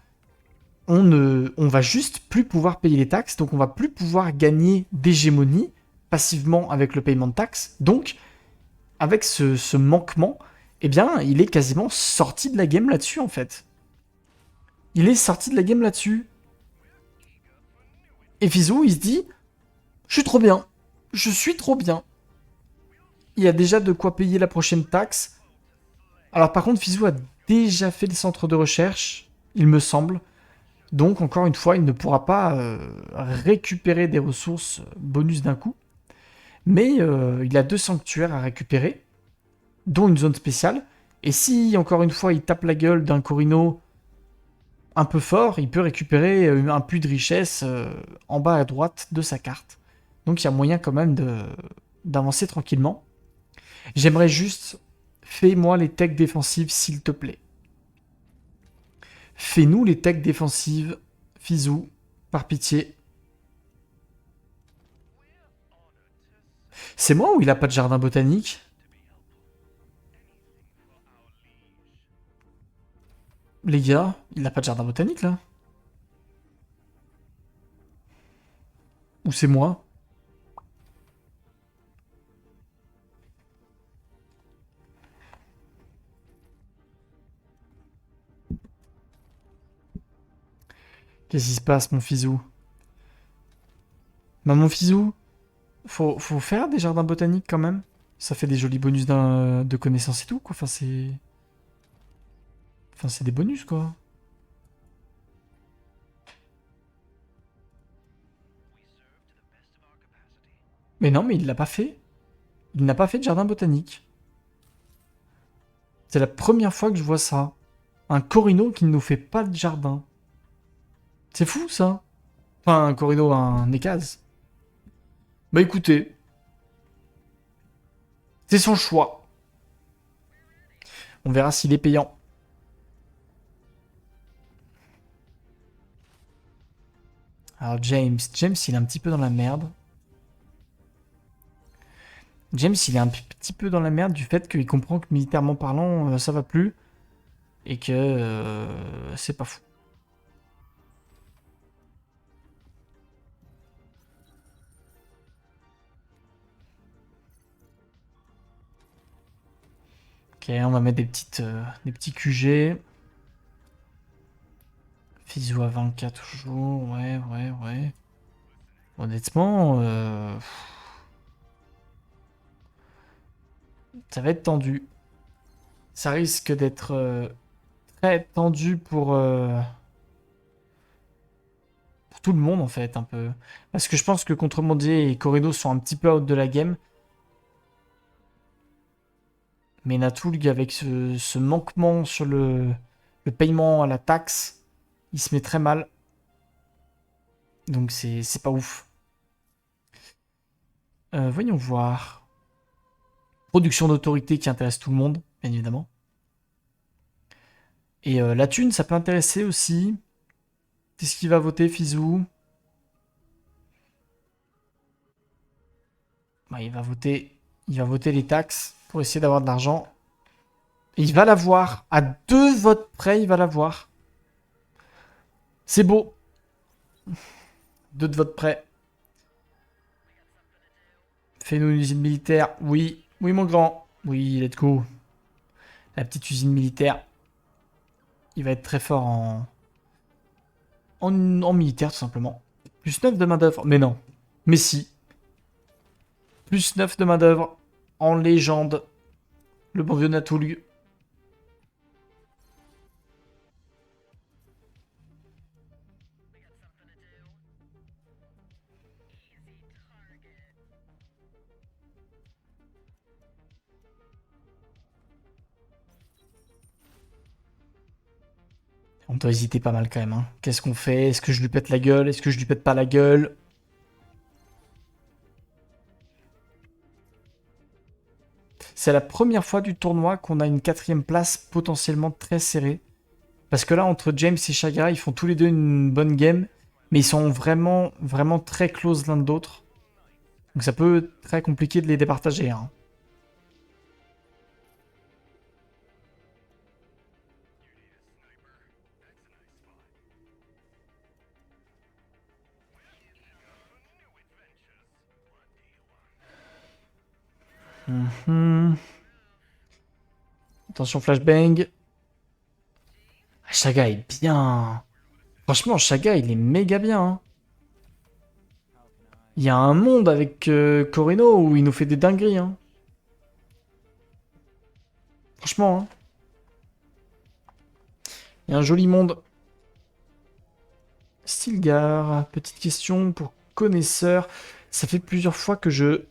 On va juste plus pouvoir payer les taxes. Donc, on va plus pouvoir gagner d'hégémonie passivement avec le paiement de taxes. Donc, avec ce manquement, eh bien, il est quasiment sorti de la game là-dessus, en fait. Il est sorti de la game là-dessus. Et Fizou, il se dit, je suis trop bien. Je suis trop bien. Il y a déjà de quoi payer la prochaine taxe. Alors, par contre, Fizou a déjà fait le centre de recherche, il me semble. Donc, encore une fois, il ne pourra pas récupérer des ressources bonus d'un coup. Mais il a 2 sanctuaires à récupérer, dont une zone spéciale. Et si, encore une fois, il tape la gueule d'un Corino un peu fort, il peut récupérer un puits de richesse en bas à droite de sa carte. Donc il y a moyen quand même d'avancer tranquillement. J'aimerais juste... Fais-moi les techs défensives, s'il te plaît. Fais-nous les techs défensives, Fizou, par pitié. C'est moi ou il a pas de jardin botanique? Les gars, il n'a pas de jardin botanique, là? Ou c'est moi? Qu'est-ce qui se passe, mon fisou? Bah, mon fisou, faut faire des jardins botaniques quand même. Ça fait des jolis bonus de connaissances et tout, quoi. Enfin, c'est... Enfin, c'est des bonus, quoi. Mais non, mais il l'a pas fait. Il n'a pas fait de jardin botanique. C'est la première fois que je vois ça. Un Corino qui ne nous fait pas de jardin. C'est fou, ça. Enfin, un Corino, un Nekaz. Bah écoutez, c'est son choix. On verra s'il est payant. Alors James, il est un petit peu dans la merde. James, il est un petit peu dans la merde du fait qu'il comprend que militairement parlant, ça va plus. Et que c'est pas fou. Ok, on va mettre des petits QG. Physio à 24 toujours, ouais. Honnêtement, ça va être tendu. Ça risque d'être très tendu pour tout le monde en fait, un peu. Parce que je pense que contre Mondier et Corrido sont un petit peu out de la game. Mais Natulg, avec ce manquement sur le paiement à la taxe, il se met très mal. Donc c'est pas ouf. Voyons voir. Production d'autorité qui intéresse tout le monde, bien évidemment. Et la thune, ça peut intéresser aussi. Qu'est-ce qu'il va voter, Fizou? Bah, il va voter les taxes pour essayer d'avoir de l'argent. Et il va l'avoir. À 2 votes près, il va l'avoir. C'est beau. 2 de votes près. Fais-nous une usine militaire. Oui. Oui, mon grand. Oui, let's go. La petite usine militaire. Il va être très fort en militaire, tout simplement. Plus 9 de main-d'œuvre. Mais non. Mais si. Plus 9 de main-d'œuvre en légende. Le bon vieux Natulg. On doit hésiter pas mal quand même. Hein. Qu'est-ce qu'on fait? Est-ce que je lui pète la gueule? Est-ce que je lui pète pas la gueule? C'est la première fois du tournoi qu'on a une 4ème place potentiellement très serrée. Parce que là, entre James et Chaga, ils font tous les deux une bonne game. Mais ils sont vraiment, vraiment très close l'un de l'autre. Donc ça peut être très compliqué de les départager. Hein. Attention, flashbang. Ah, Chaga est bien. Franchement, Chaga, il est méga bien. Hein. Il y a un monde avec Corino où il nous fait des dingueries. Hein. Franchement. Hein. Il y a un joli monde. Stilgar, petite question pour connaisseur. Ça fait plusieurs fois que je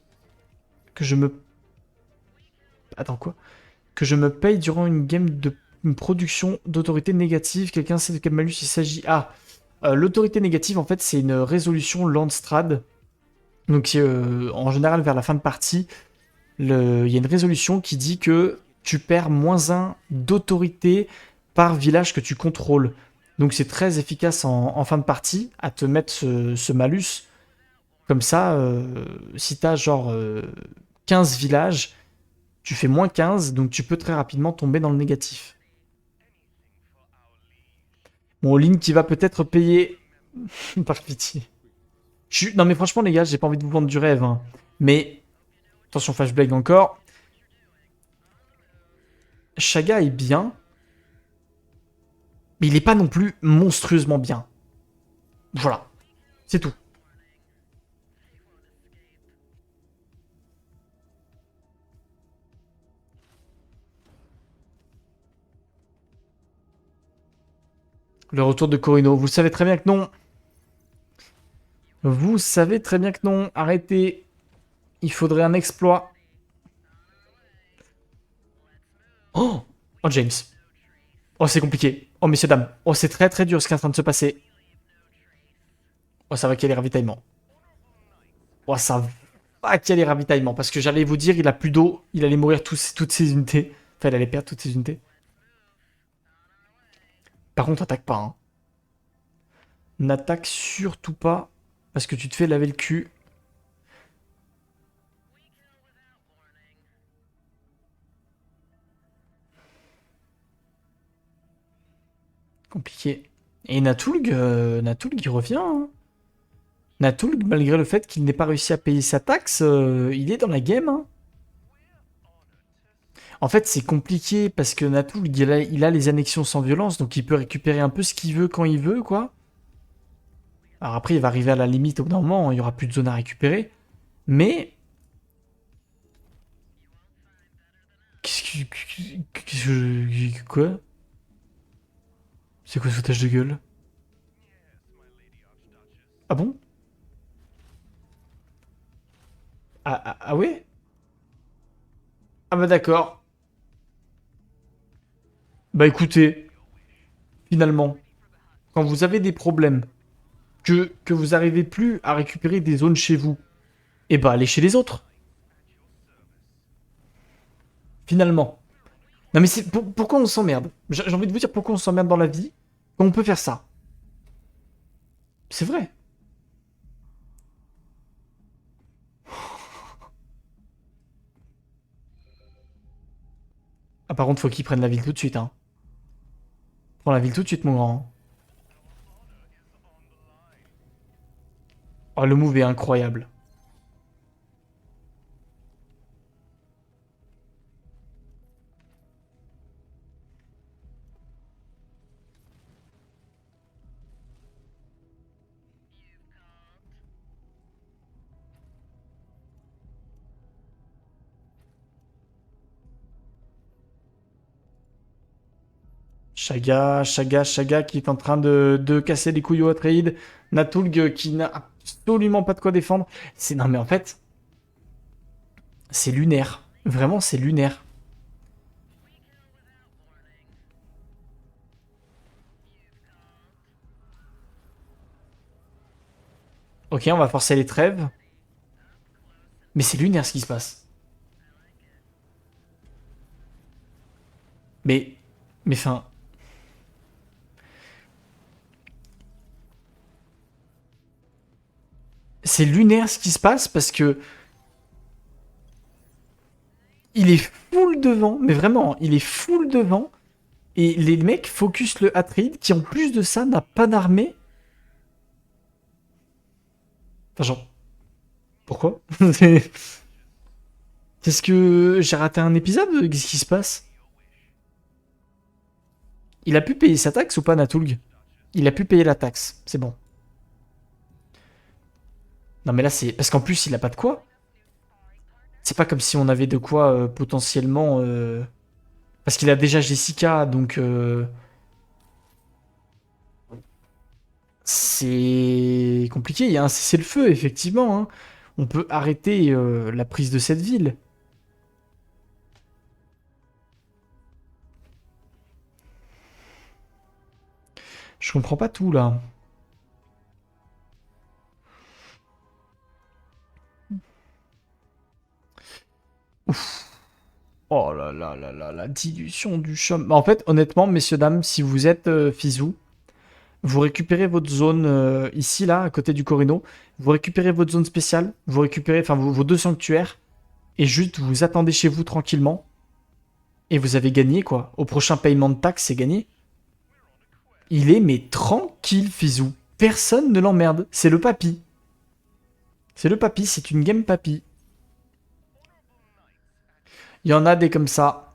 me... Attends, quoi? Que je me paye durant une game de une production d'autorité négative. Quelqu'un sait de quel malus il s'agit? Ah, l'autorité négative, en fait, c'est une résolution Landstrad. Donc, en général, vers la fin de partie, il y a une résolution qui dit que tu perds -1 d'autorité par village que tu contrôles. Donc, c'est très efficace en fin de partie à te mettre ce malus. Comme ça, si t'as genre 15 villages, tu fais -15, donc tu peux très rapidement tomber dans le négatif. Bon, Link qui va peut-être payer par pitié. Non mais franchement les gars, j'ai pas envie de vous vendre du rêve. Hein. Mais, attention flashback encore. Chaga est bien. Mais il est pas non plus monstrueusement bien. Voilà. C'est tout. Le retour de Corino. Vous savez très bien que non. Vous savez très bien que non. Arrêtez. Il faudrait un exploit. Oh, oh James. Oh, c'est compliqué. Oh, messieurs, dames. Oh, c'est très très dur ce qui est en train de se passer. Oh, ça va qu'il y ait les ravitaillements. Oh, ça va qu'il y ait les ravitaillements. Parce que j'allais vous dire, il a plus d'eau. Il allait mourir toutes ses unités. Enfin, il allait perdre toutes ses unités. Par contre, attaque pas. Hein. N'attaque surtout pas. Parce que tu te fais laver le cul. Compliqué. Et Natulg, Natulg, il revient. Hein. Natulg, malgré le fait qu'il n'ait pas réussi à payer sa taxe, il est dans la game. Hein. En fait, c'est compliqué parce que Natulg, il a les annexions sans violence, donc il peut récupérer un peu ce qu'il veut quand il veut, quoi. Alors après, il va arriver à la limite au bout d'un moment, il n'y aura plus de zone à récupérer. Mais... Quoi? C'est quoi ce foutage de gueule? Ah bon? Ah ouais? Ah bah d'accord. Bah écoutez, finalement, quand vous avez des problèmes, que vous arrivez plus à récupérer des zones chez vous, et bah allez chez les autres. Finalement. Non mais c'est pourquoi on s'emmerde? J'ai envie de vous dire pourquoi on s'emmerde dans la vie quand on peut faire ça. C'est vrai. Ah par contre faut qu'ils prennent la ville tout de suite hein. Prends la ville tout de suite mon grand. Oh le move est incroyable. Chaga qui est en train de casser les couilles au trade. Natulg qui n'a absolument pas de quoi défendre. Non mais en fait, c'est lunaire. Vraiment c'est lunaire. Ok, on va forcer les trêves. Mais c'est lunaire ce qui se passe. Mais, enfin, c'est lunaire ce qui se passe parce que il est full devant, mais vraiment, il est full devant. Et les mecs focus le Hatrid qui en plus de ça n'a pas d'armée. Enfin genre, pourquoi? Qu'est-ce que... J'ai raté un épisode? Qu'est-ce qui se passe? Il a pu payer sa taxe ou pas Natulg? Il a pu payer la taxe, c'est bon. Non mais là c'est... Parce qu'en plus il a pas de quoi. C'est pas comme si on avait de quoi potentiellement... Parce qu'il a déjà Jessica, donc... C'est compliqué, il y a un cessez-le-feu, effectivement. Hein. On peut arrêter la prise de cette ville. Je comprends pas tout, là. Ouf. Oh là là là là, la dilution du chum. En fait, honnêtement, messieurs, dames, si vous êtes Fizou, vous récupérez votre zone ici, là, à côté du Corino. Vous récupérez votre zone spéciale. Vous récupérez, enfin, vos deux sanctuaires. Et juste, vous attendez chez vous tranquillement. Et vous avez gagné, quoi. Au prochain paiement de taxe, c'est gagné. Il est, mais tranquille, Fizou. Personne ne l'emmerde. C'est le papy. C'est le papy, c'est une game papy. Il y en a des comme ça.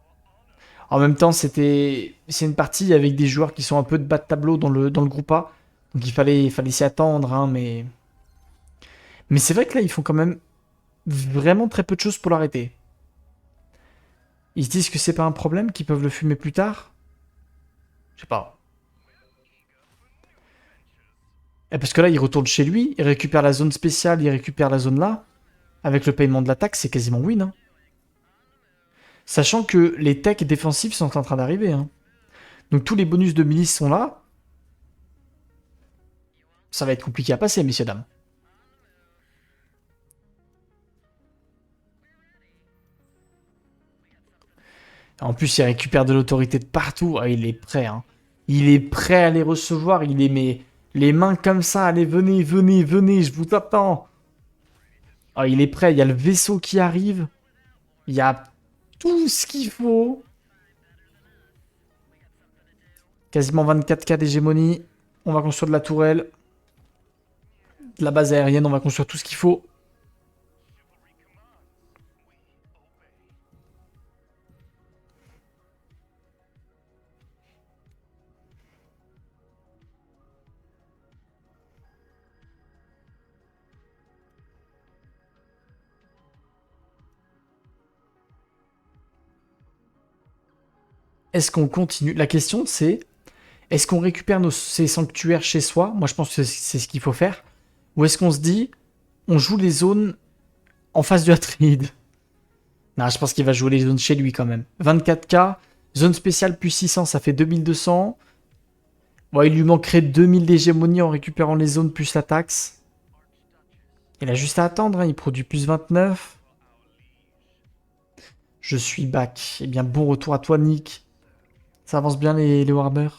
En même temps, c'est une partie avec des joueurs qui sont un peu de bas de tableau dans le groupe A. Donc il fallait s'y attendre, hein, mais c'est vrai que là, ils font quand même vraiment très peu de choses pour l'arrêter. Ils se disent que c'est pas un problème, qu'ils peuvent le fumer plus tard. Je sais pas. Et parce que là, il retourne chez lui, il récupère la zone spéciale, il récupère la zone là. Avec le paiement de la taxe, c'est quasiment win, hein. Sachant que les techs défensifs sont en train d'arriver, hein. Donc tous les bonus de milice sont là. Ça va être compliqué à passer, messieurs, dames. En plus, il récupère de l'autorité de partout. Ah, il est prêt, hein. Il est prêt à les recevoir. Il les met les mains comme ça. Allez, venez, venez, venez, je vous attends. Ah, il est prêt. Il y a le vaisseau qui arrive. Il y a tout ce qu'il faut. Quasiment 24K d'hégémonie. On va construire de la tourelle. De la base aérienne, on va construire tout ce qu'il faut. Est-ce qu'on continue? La question, c'est est-ce qu'on récupère ces sanctuaires chez soi? Moi, je pense que c'est ce qu'il faut faire. Ou est-ce qu'on se dit, on joue les zones en face du Atride? Non, je pense qu'il va jouer les zones chez lui quand même. 24K, zone spéciale plus 600, ça fait 2200. Bon, il lui manquerait 2000 d'hégémonie en récupérant les zones plus la taxe. Il a juste à attendre, hein, il produit plus 29. Je suis back. Eh bien, bon retour à toi, Nick. Ça avance bien les Warhammer.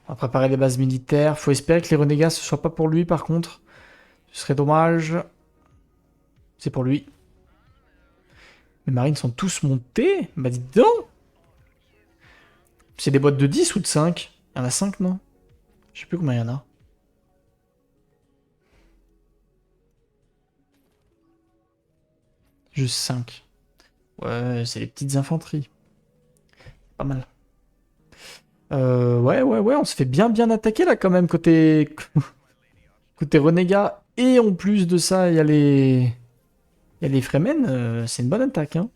On va préparer les bases militaires. Faut espérer que les renégats ce soit pas pour lui par contre. Ce serait dommage. C'est pour lui. Les marines sont tous montés. Bah dites donc. C'est des boîtes de 10 ou de 5? Il y en a 5, non? Je sais plus combien il y en a. Juste 5. Ouais, c'est les petites infanteries. Pas mal. Ouais, on se fait bien attaquer là quand même côté côté renégat. Et en plus de ça, il y a les Fremen. C'est une bonne attaque, hein.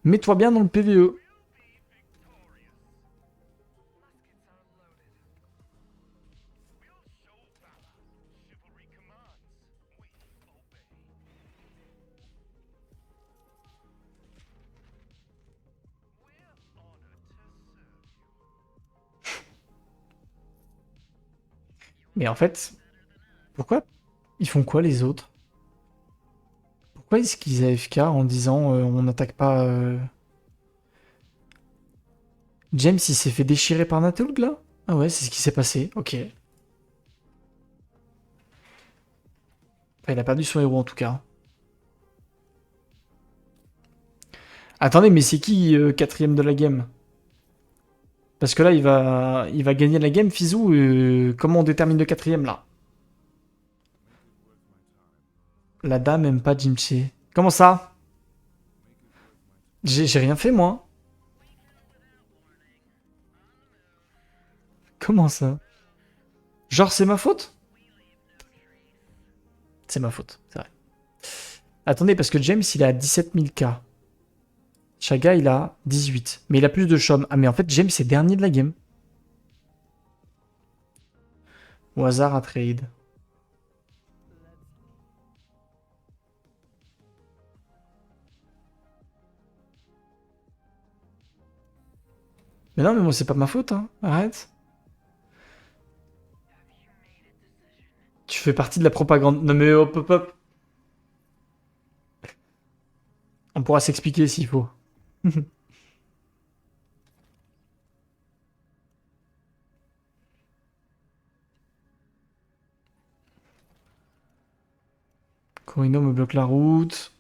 Mets-toi bien dans le PVE. Mais en fait, pourquoi ils font quoi les autres? Pourquoi est-ce qu'ils AFK en disant on n'attaque pas James, il s'est fait déchirer par Nataoud là? Ah ouais, c'est ce qui s'est passé. Ok. Enfin, il a perdu son héros en tout cas. Attendez, mais c'est qui quatrième de la game? Parce que là, il va gagner la game, Fizou. Comment on détermine le quatrième là? La dame aime pas Jimchi. Comment ça? J'ai rien fait moi. Comment ça? Genre c'est ma faute? C'est ma faute, c'est vrai. Attendez, parce que James il est à 17 000 K. Chaga il a 18. Mais il a plus de chaume. Ah mais en fait James est dernier de la game. Au hasard à trade. Mais non mais moi c'est pas ma faute, hein. Arrête. Tu fais partie de la propagande. Non mais hop hop hop. On pourra s'expliquer s'il faut. Corino me bloque la route.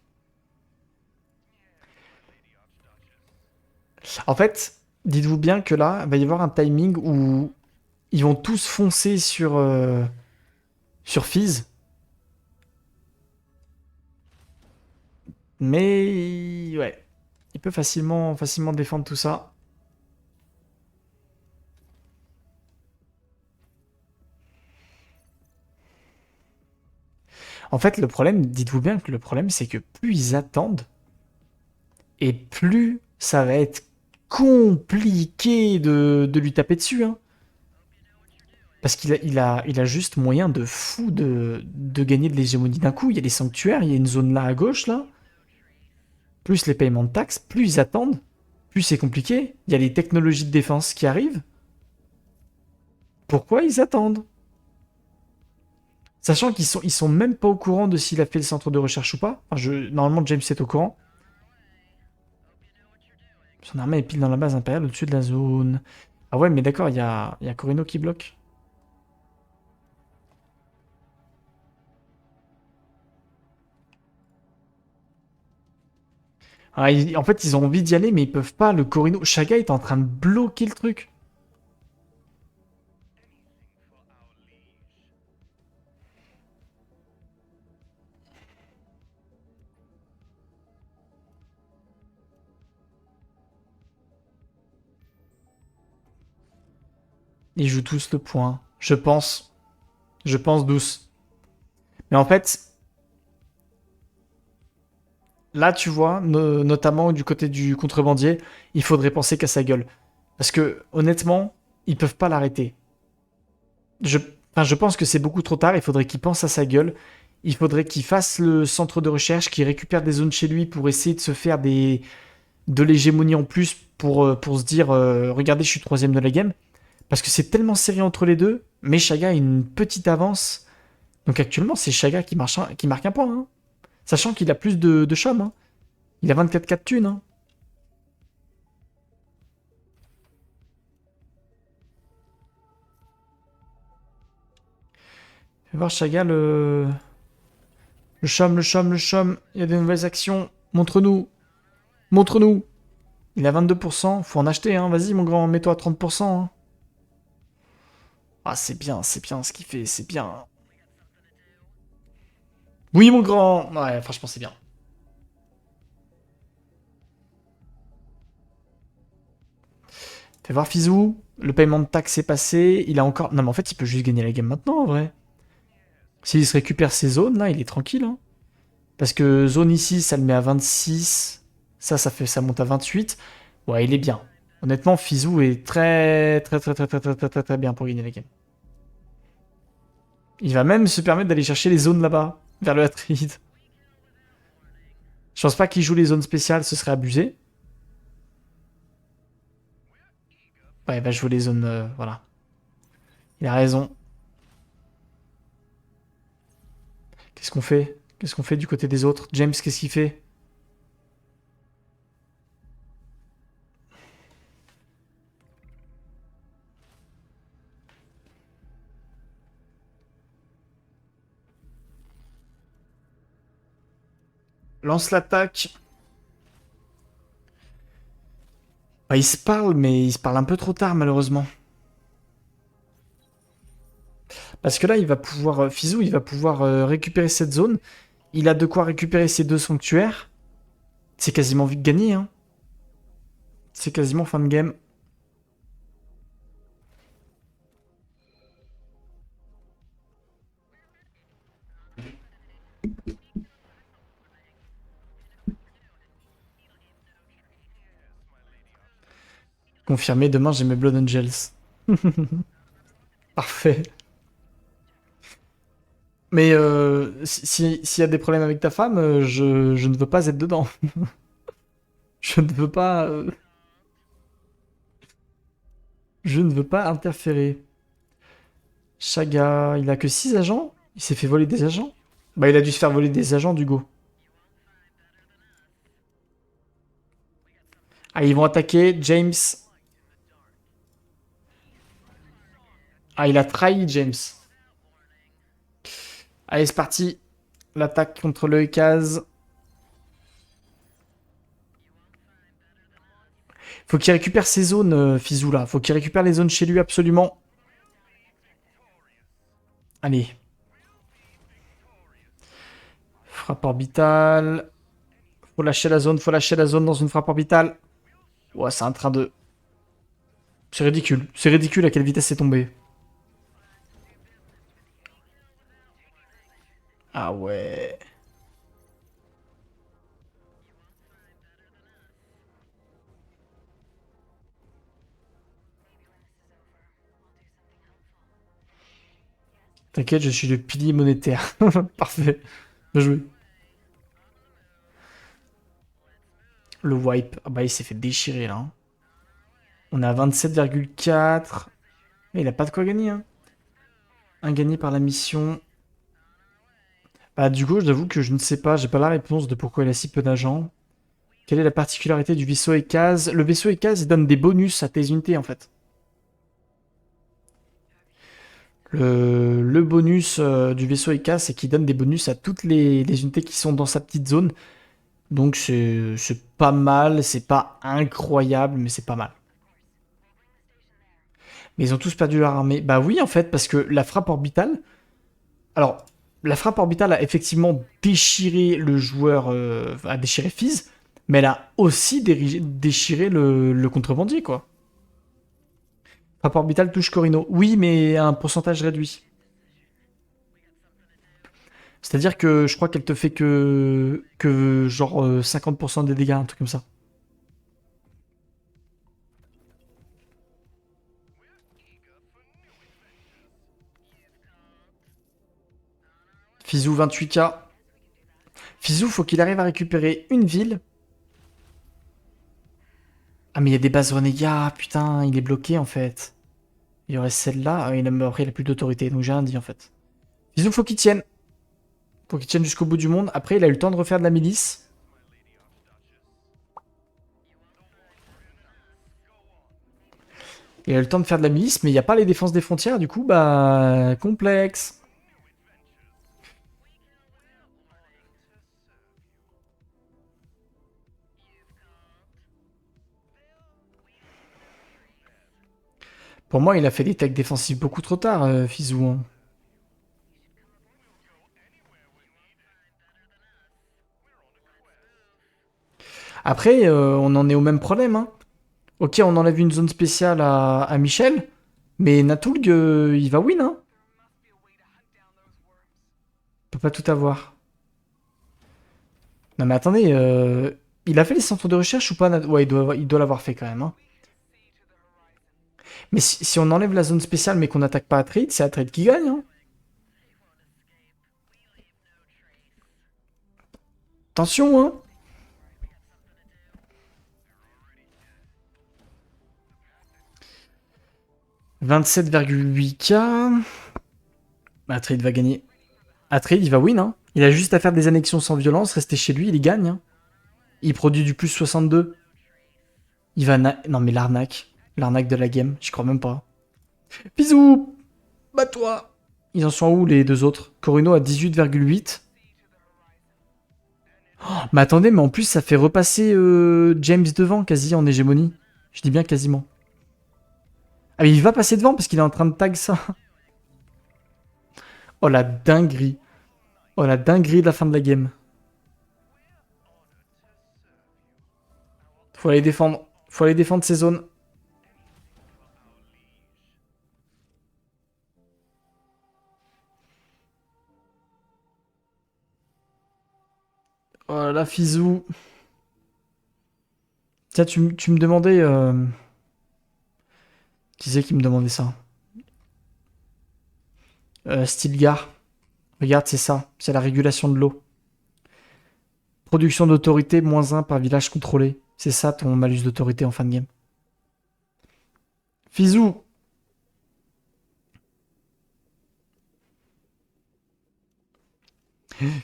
En fait, dites-vous bien que là, il va y avoir un timing où ils vont tous foncer sur Fizz. Mais ouais, il peut facilement défendre tout ça. En fait, le problème, dites-vous bien que le problème, c'est que plus ils attendent, et plus ça va être compliqué de lui taper dessus, hein. Parce qu'il a juste moyen de fou de gagner de l'hégémonie d'un coup. Il y a les sanctuaires, il y a une zone là à gauche, là. Plus les paiements de taxes, plus ils attendent, plus c'est compliqué. Il y a les technologies de défense qui arrivent. Pourquoi ils attendent? Sachant qu'ils sont même pas au courant de s'il a fait le centre de recherche ou pas. Enfin, normalement, James est au courant. Son armée est pile dans la base impériale au-dessus de la zone. Ah ouais, mais d'accord, il y a Corino qui bloque. Ah, en fait, ils ont envie d'y aller, mais ils peuvent pas. Le Corino. Shaga est en train de bloquer le truc. Ils jouent tous le point. Je pense. Je pense douce. Mais en fait, là, tu vois, notamment du côté du contrebandier, il faudrait penser qu'à sa gueule. Parce que, honnêtement, ils peuvent pas l'arrêter. Je, enfin, je pense que c'est beaucoup trop tard. Il faudrait qu'il pense à sa gueule. Il faudrait qu'il fasse le centre de recherche, qu'il récupère des zones chez lui pour essayer de se faire de l'hégémonie en plus pour se dire regardez, je suis troisième de la game. Parce que c'est tellement serré entre les deux, mais Chaga a une petite avance. Donc actuellement, c'est Chaga qui marque un point, hein. Sachant qu'il a plus de chum, hein. Il a 24K de thunes, hein. Fais voir Chaga le chum. Il y a des nouvelles actions. Montre-nous. Montre-nous. Il a 22%. Faut en acheter, hein. Vas-y, mon grand, mets-toi à 30%, hein. Ah, c'est bien ce qu'il fait, c'est bien. Oui, mon grand. Ouais, franchement, c'est bien. Fais voir Fizou. Le paiement de taxes est passé. Il a encore. Non, mais en fait, il peut juste gagner la game maintenant, en vrai. S'il se récupère ses zones, là, il est tranquille, hein. Parce que zone ici, ça le met à 26. Ça monte à 28. Ouais, il est bien. Honnêtement, Fizou est très bien pour gagner la game. Il va même se permettre d'aller chercher les zones là-bas, vers le Atride. Je pense pas qu'il joue les zones spéciales, ce serait abusé. Ouais, il va jouer les zones. Voilà. Il a raison. Qu'est-ce qu'on fait? Qu'est-ce qu'on fait du côté des autres? James, qu'est-ce qu'il fait? Lance l'attaque. Bah, il se parle, mais il se parle un peu trop tard, malheureusement. Parce que là, il va pouvoir. Fizou, il va pouvoir récupérer cette zone. Il a de quoi récupérer ses deux sanctuaires. C'est quasiment vite gagné, hein. C'est quasiment fin de game. Confirmé, demain j'ai mes Blood Angels. Parfait. Mais s'il y a des problèmes avec ta femme, je ne veux pas être dedans. Je ne veux pas. Je ne veux pas interférer. Chaga, il a que 6 agents? Il s'est fait voler des agents? Bah, il a dû se faire voler des agents d'Hugo. Ah, ils vont attaquer James. Ah, il a trahi James. Allez, c'est parti. L'attaque contre le Ekaz. Faut qu'il récupère ses zones, Fizou, là. Faut qu'il récupère les zones chez lui, absolument. Allez. Frappe orbitale. Faut lâcher la zone dans une frappe orbitale. Ouais, c'est un train de... C'est ridicule. C'est ridicule à quelle vitesse c'est tombé. Ah ouais. T'inquiète, je suis le pilier monétaire. Parfait. Bien joué. Le wipe. Ah bah il s'est fait déchirer là, hein. On est à 27,4. Mais il a pas de quoi gagner, hein. Un gagné par la mission. Bah du coup, j'avoue que je ne sais pas. J'ai pas la réponse de pourquoi il a si peu d'agents. Quelle est la particularité du vaisseau Ekaz? Le vaisseau Ekaz, il donne des bonus à tes unités en fait. Le bonus du vaisseau Ekaz, c'est qu'il donne des bonus à toutes les unités qui sont dans sa petite zone. Donc c'est pas mal, c'est pas incroyable, mais c'est pas mal. Mais ils ont tous perdu leur armée. Bah oui, en fait, parce que la frappe orbitale. Alors, la frappe orbitale a effectivement déchiré le joueur, a déchiré Fizz, mais elle a aussi déchiré le contrebandier, quoi. Frappe orbitale touche Corino. Oui, mais à un pourcentage réduit. C'est-à-dire que je crois qu'elle te fait que genre 50% des dégâts, un truc comme ça. Fizou 28K. Fizou, faut qu'il arrive à récupérer une ville. Ah mais il y a des bases renégats, putain, il est bloqué en fait. Il y aurait celle-là, après il a plus d'autorité, donc j'ai rien dit en fait. Fizou, faut qu'il tienne. Faut qu'il tienne jusqu'au bout du monde. Après, il a eu le temps de refaire de la milice. Il a eu le temps de faire de la milice, mais il n'y a pas les défenses des frontières, du coup, bah, complexe. Pour moi, il a fait des tags défensifs beaucoup trop tard, Fizou, hein. Après, on en est au même problème, hein. Ok, on enlève une zone spéciale à Michel, mais Natulg, il va win, hein. Il peut pas tout avoir. Non mais attendez, il a fait les centres de recherche ou pas Ouais, il doit l'avoir fait quand même, hein. Mais si on enlève la zone spéciale mais qu'on n'attaque pas Atreid, c'est Atreid qui gagne, hein. Attention, hein. 27,8K. Atreid va gagner. Atreid, il va win, hein. Il a juste à faire des annexions sans violence, rester chez lui, il gagne, hein. Il produit du plus 62. Il va... Non mais l'arnaque. L'arnaque de la game, j'y crois même pas. Bisous. Bats-toi. Ils en sont où les deux autres? Corino à 18,8. Oh, mais attendez, mais en plus ça fait repasser James devant quasi en hégémonie. Je dis bien quasiment. Ah mais il va passer devant parce qu'il est en train de tag ça. Oh la dinguerie. Oh la dinguerie de la fin de la game. Faut aller défendre. Faut aller défendre ces zones. Oh la Fizou. Tiens, tu me demandais... Qui c'est qui me demandait ça? Stilgar. Regarde, c'est ça. C'est la régulation de l'eau. Production d'autorité, -1 par village contrôlé. C'est ça ton malus d'autorité en fin de game. Fizou.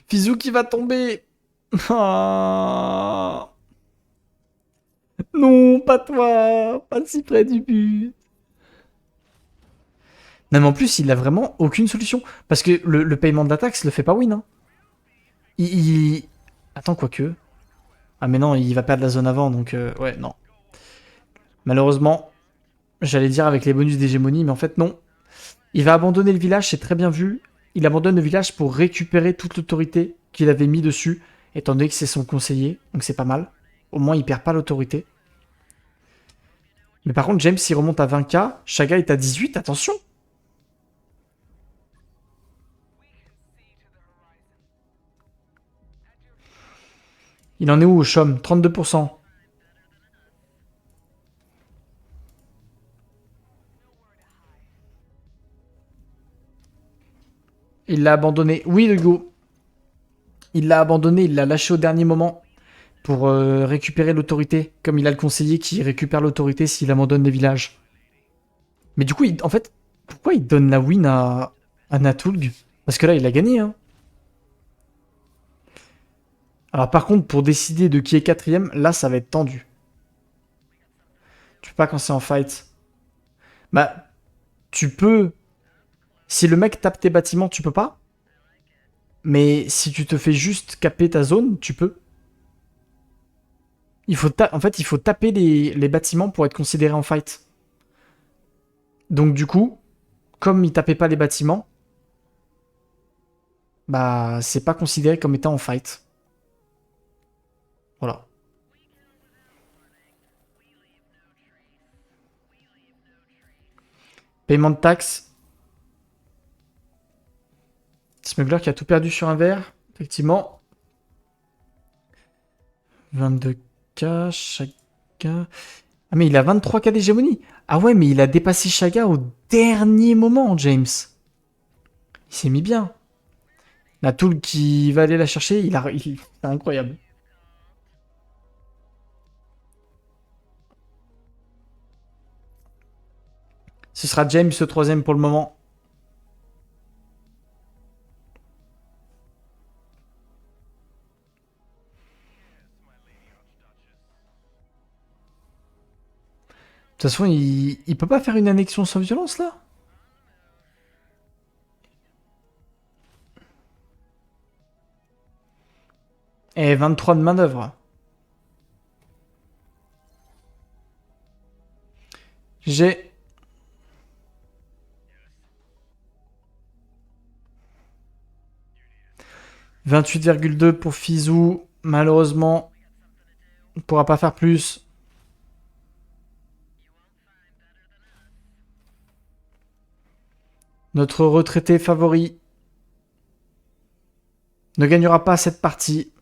Fizou qui va tomber. Ah. Non, pas toi. Pas si près du but. Non mais en plus, il a vraiment aucune solution. Parce que le paiement de la taxe le fait pas win, hein. Attends, quoique. Ah mais non, il va perdre la zone avant, donc ouais, non. Malheureusement, j'allais dire avec les bonus d'hégémonie, mais en fait non. Il va abandonner le village, c'est très bien vu. Il abandonne le village pour récupérer toute l'autorité qu'il avait mis dessus, étant donné que c'est son conseiller, donc c'est pas mal. Au moins, il perd pas l'autorité. Mais par contre, James, il remonte à 20k. Chaga est à 18, attention. Il en est où au chum? 32%. Il l'a abandonné. Oui, Hugo. Il l'a abandonné, il l'a lâché au dernier moment pour récupérer l'autorité. Comme il a le conseiller qui récupère l'autorité s'il abandonne les villages. Mais du coup, en fait, pourquoi il donne la win à Natulg? Parce que là, il a gagné. Hein. Alors par contre, pour décider de qui est quatrième, là, ça va être tendu. Tu peux pas quand c'est en fight. Bah, tu peux. Si le mec tape tes bâtiments, tu peux pas. Mais si tu te fais juste caper ta zone, tu peux. En fait, il faut taper les bâtiments pour être considéré en fight. Donc du coup, comme il tapait pas les bâtiments, bah c'est pas considéré comme étant en fight. Voilà. Paiement de taxes. Smuggler qui a tout perdu sur un verre, effectivement. 22k, Chaga. Ah mais il a 23k d'hégémonie. Ah ouais, mais il a dépassé Chaga au dernier moment, James. Il s'est mis bien. La tool qui va aller la chercher, c'est incroyable. Ce sera James le troisième pour le moment. De toute façon, il peut pas faire une annexion sans violence là? Et 23 de main d'œuvre. J'ai 28,2 pour Fizou. Malheureusement, on ne pourra pas faire plus. Notre retraité favori ne gagnera pas cette partie.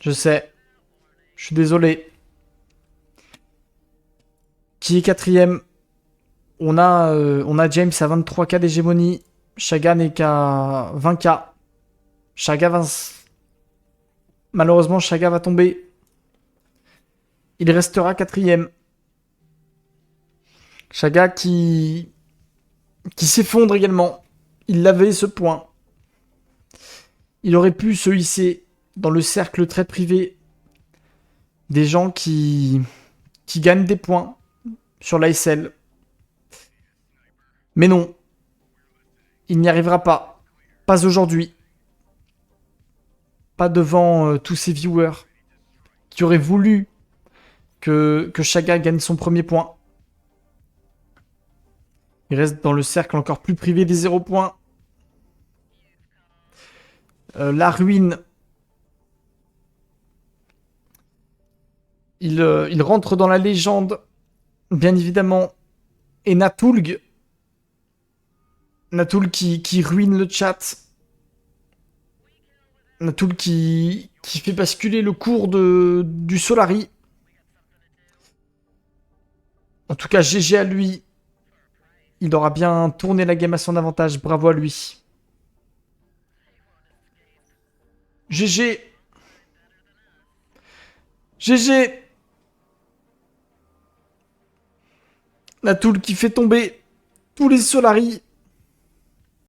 Je sais. Je suis désolé. Qui est quatrième? On a James à 23k d'hégémonie. Chaga n'est qu'à 20k. Chaga va... Malheureusement, Chaga va tomber. Il restera quatrième. Chaga qui s'effondre également. Il avait ce point. Il aurait pu se hisser dans le cercle très privé des gens qui gagnent des points sur l'ASL. Mais non, il n'y arrivera pas. Pas aujourd'hui. Pas devant tous ces viewers qui auraient voulu que Chaga gagne son premier point. Il reste dans le cercle encore plus privé des 0 points. La ruine. Il rentre dans la légende, bien évidemment. Et Natulg. Natulg qui ruine le chat. Natulg qui fait basculer le cours du Solari. En tout cas, GG à lui. Il aura bien tourné la game à son avantage. Bravo à lui. GG. GG. La toule qui fait tomber tous les Solari.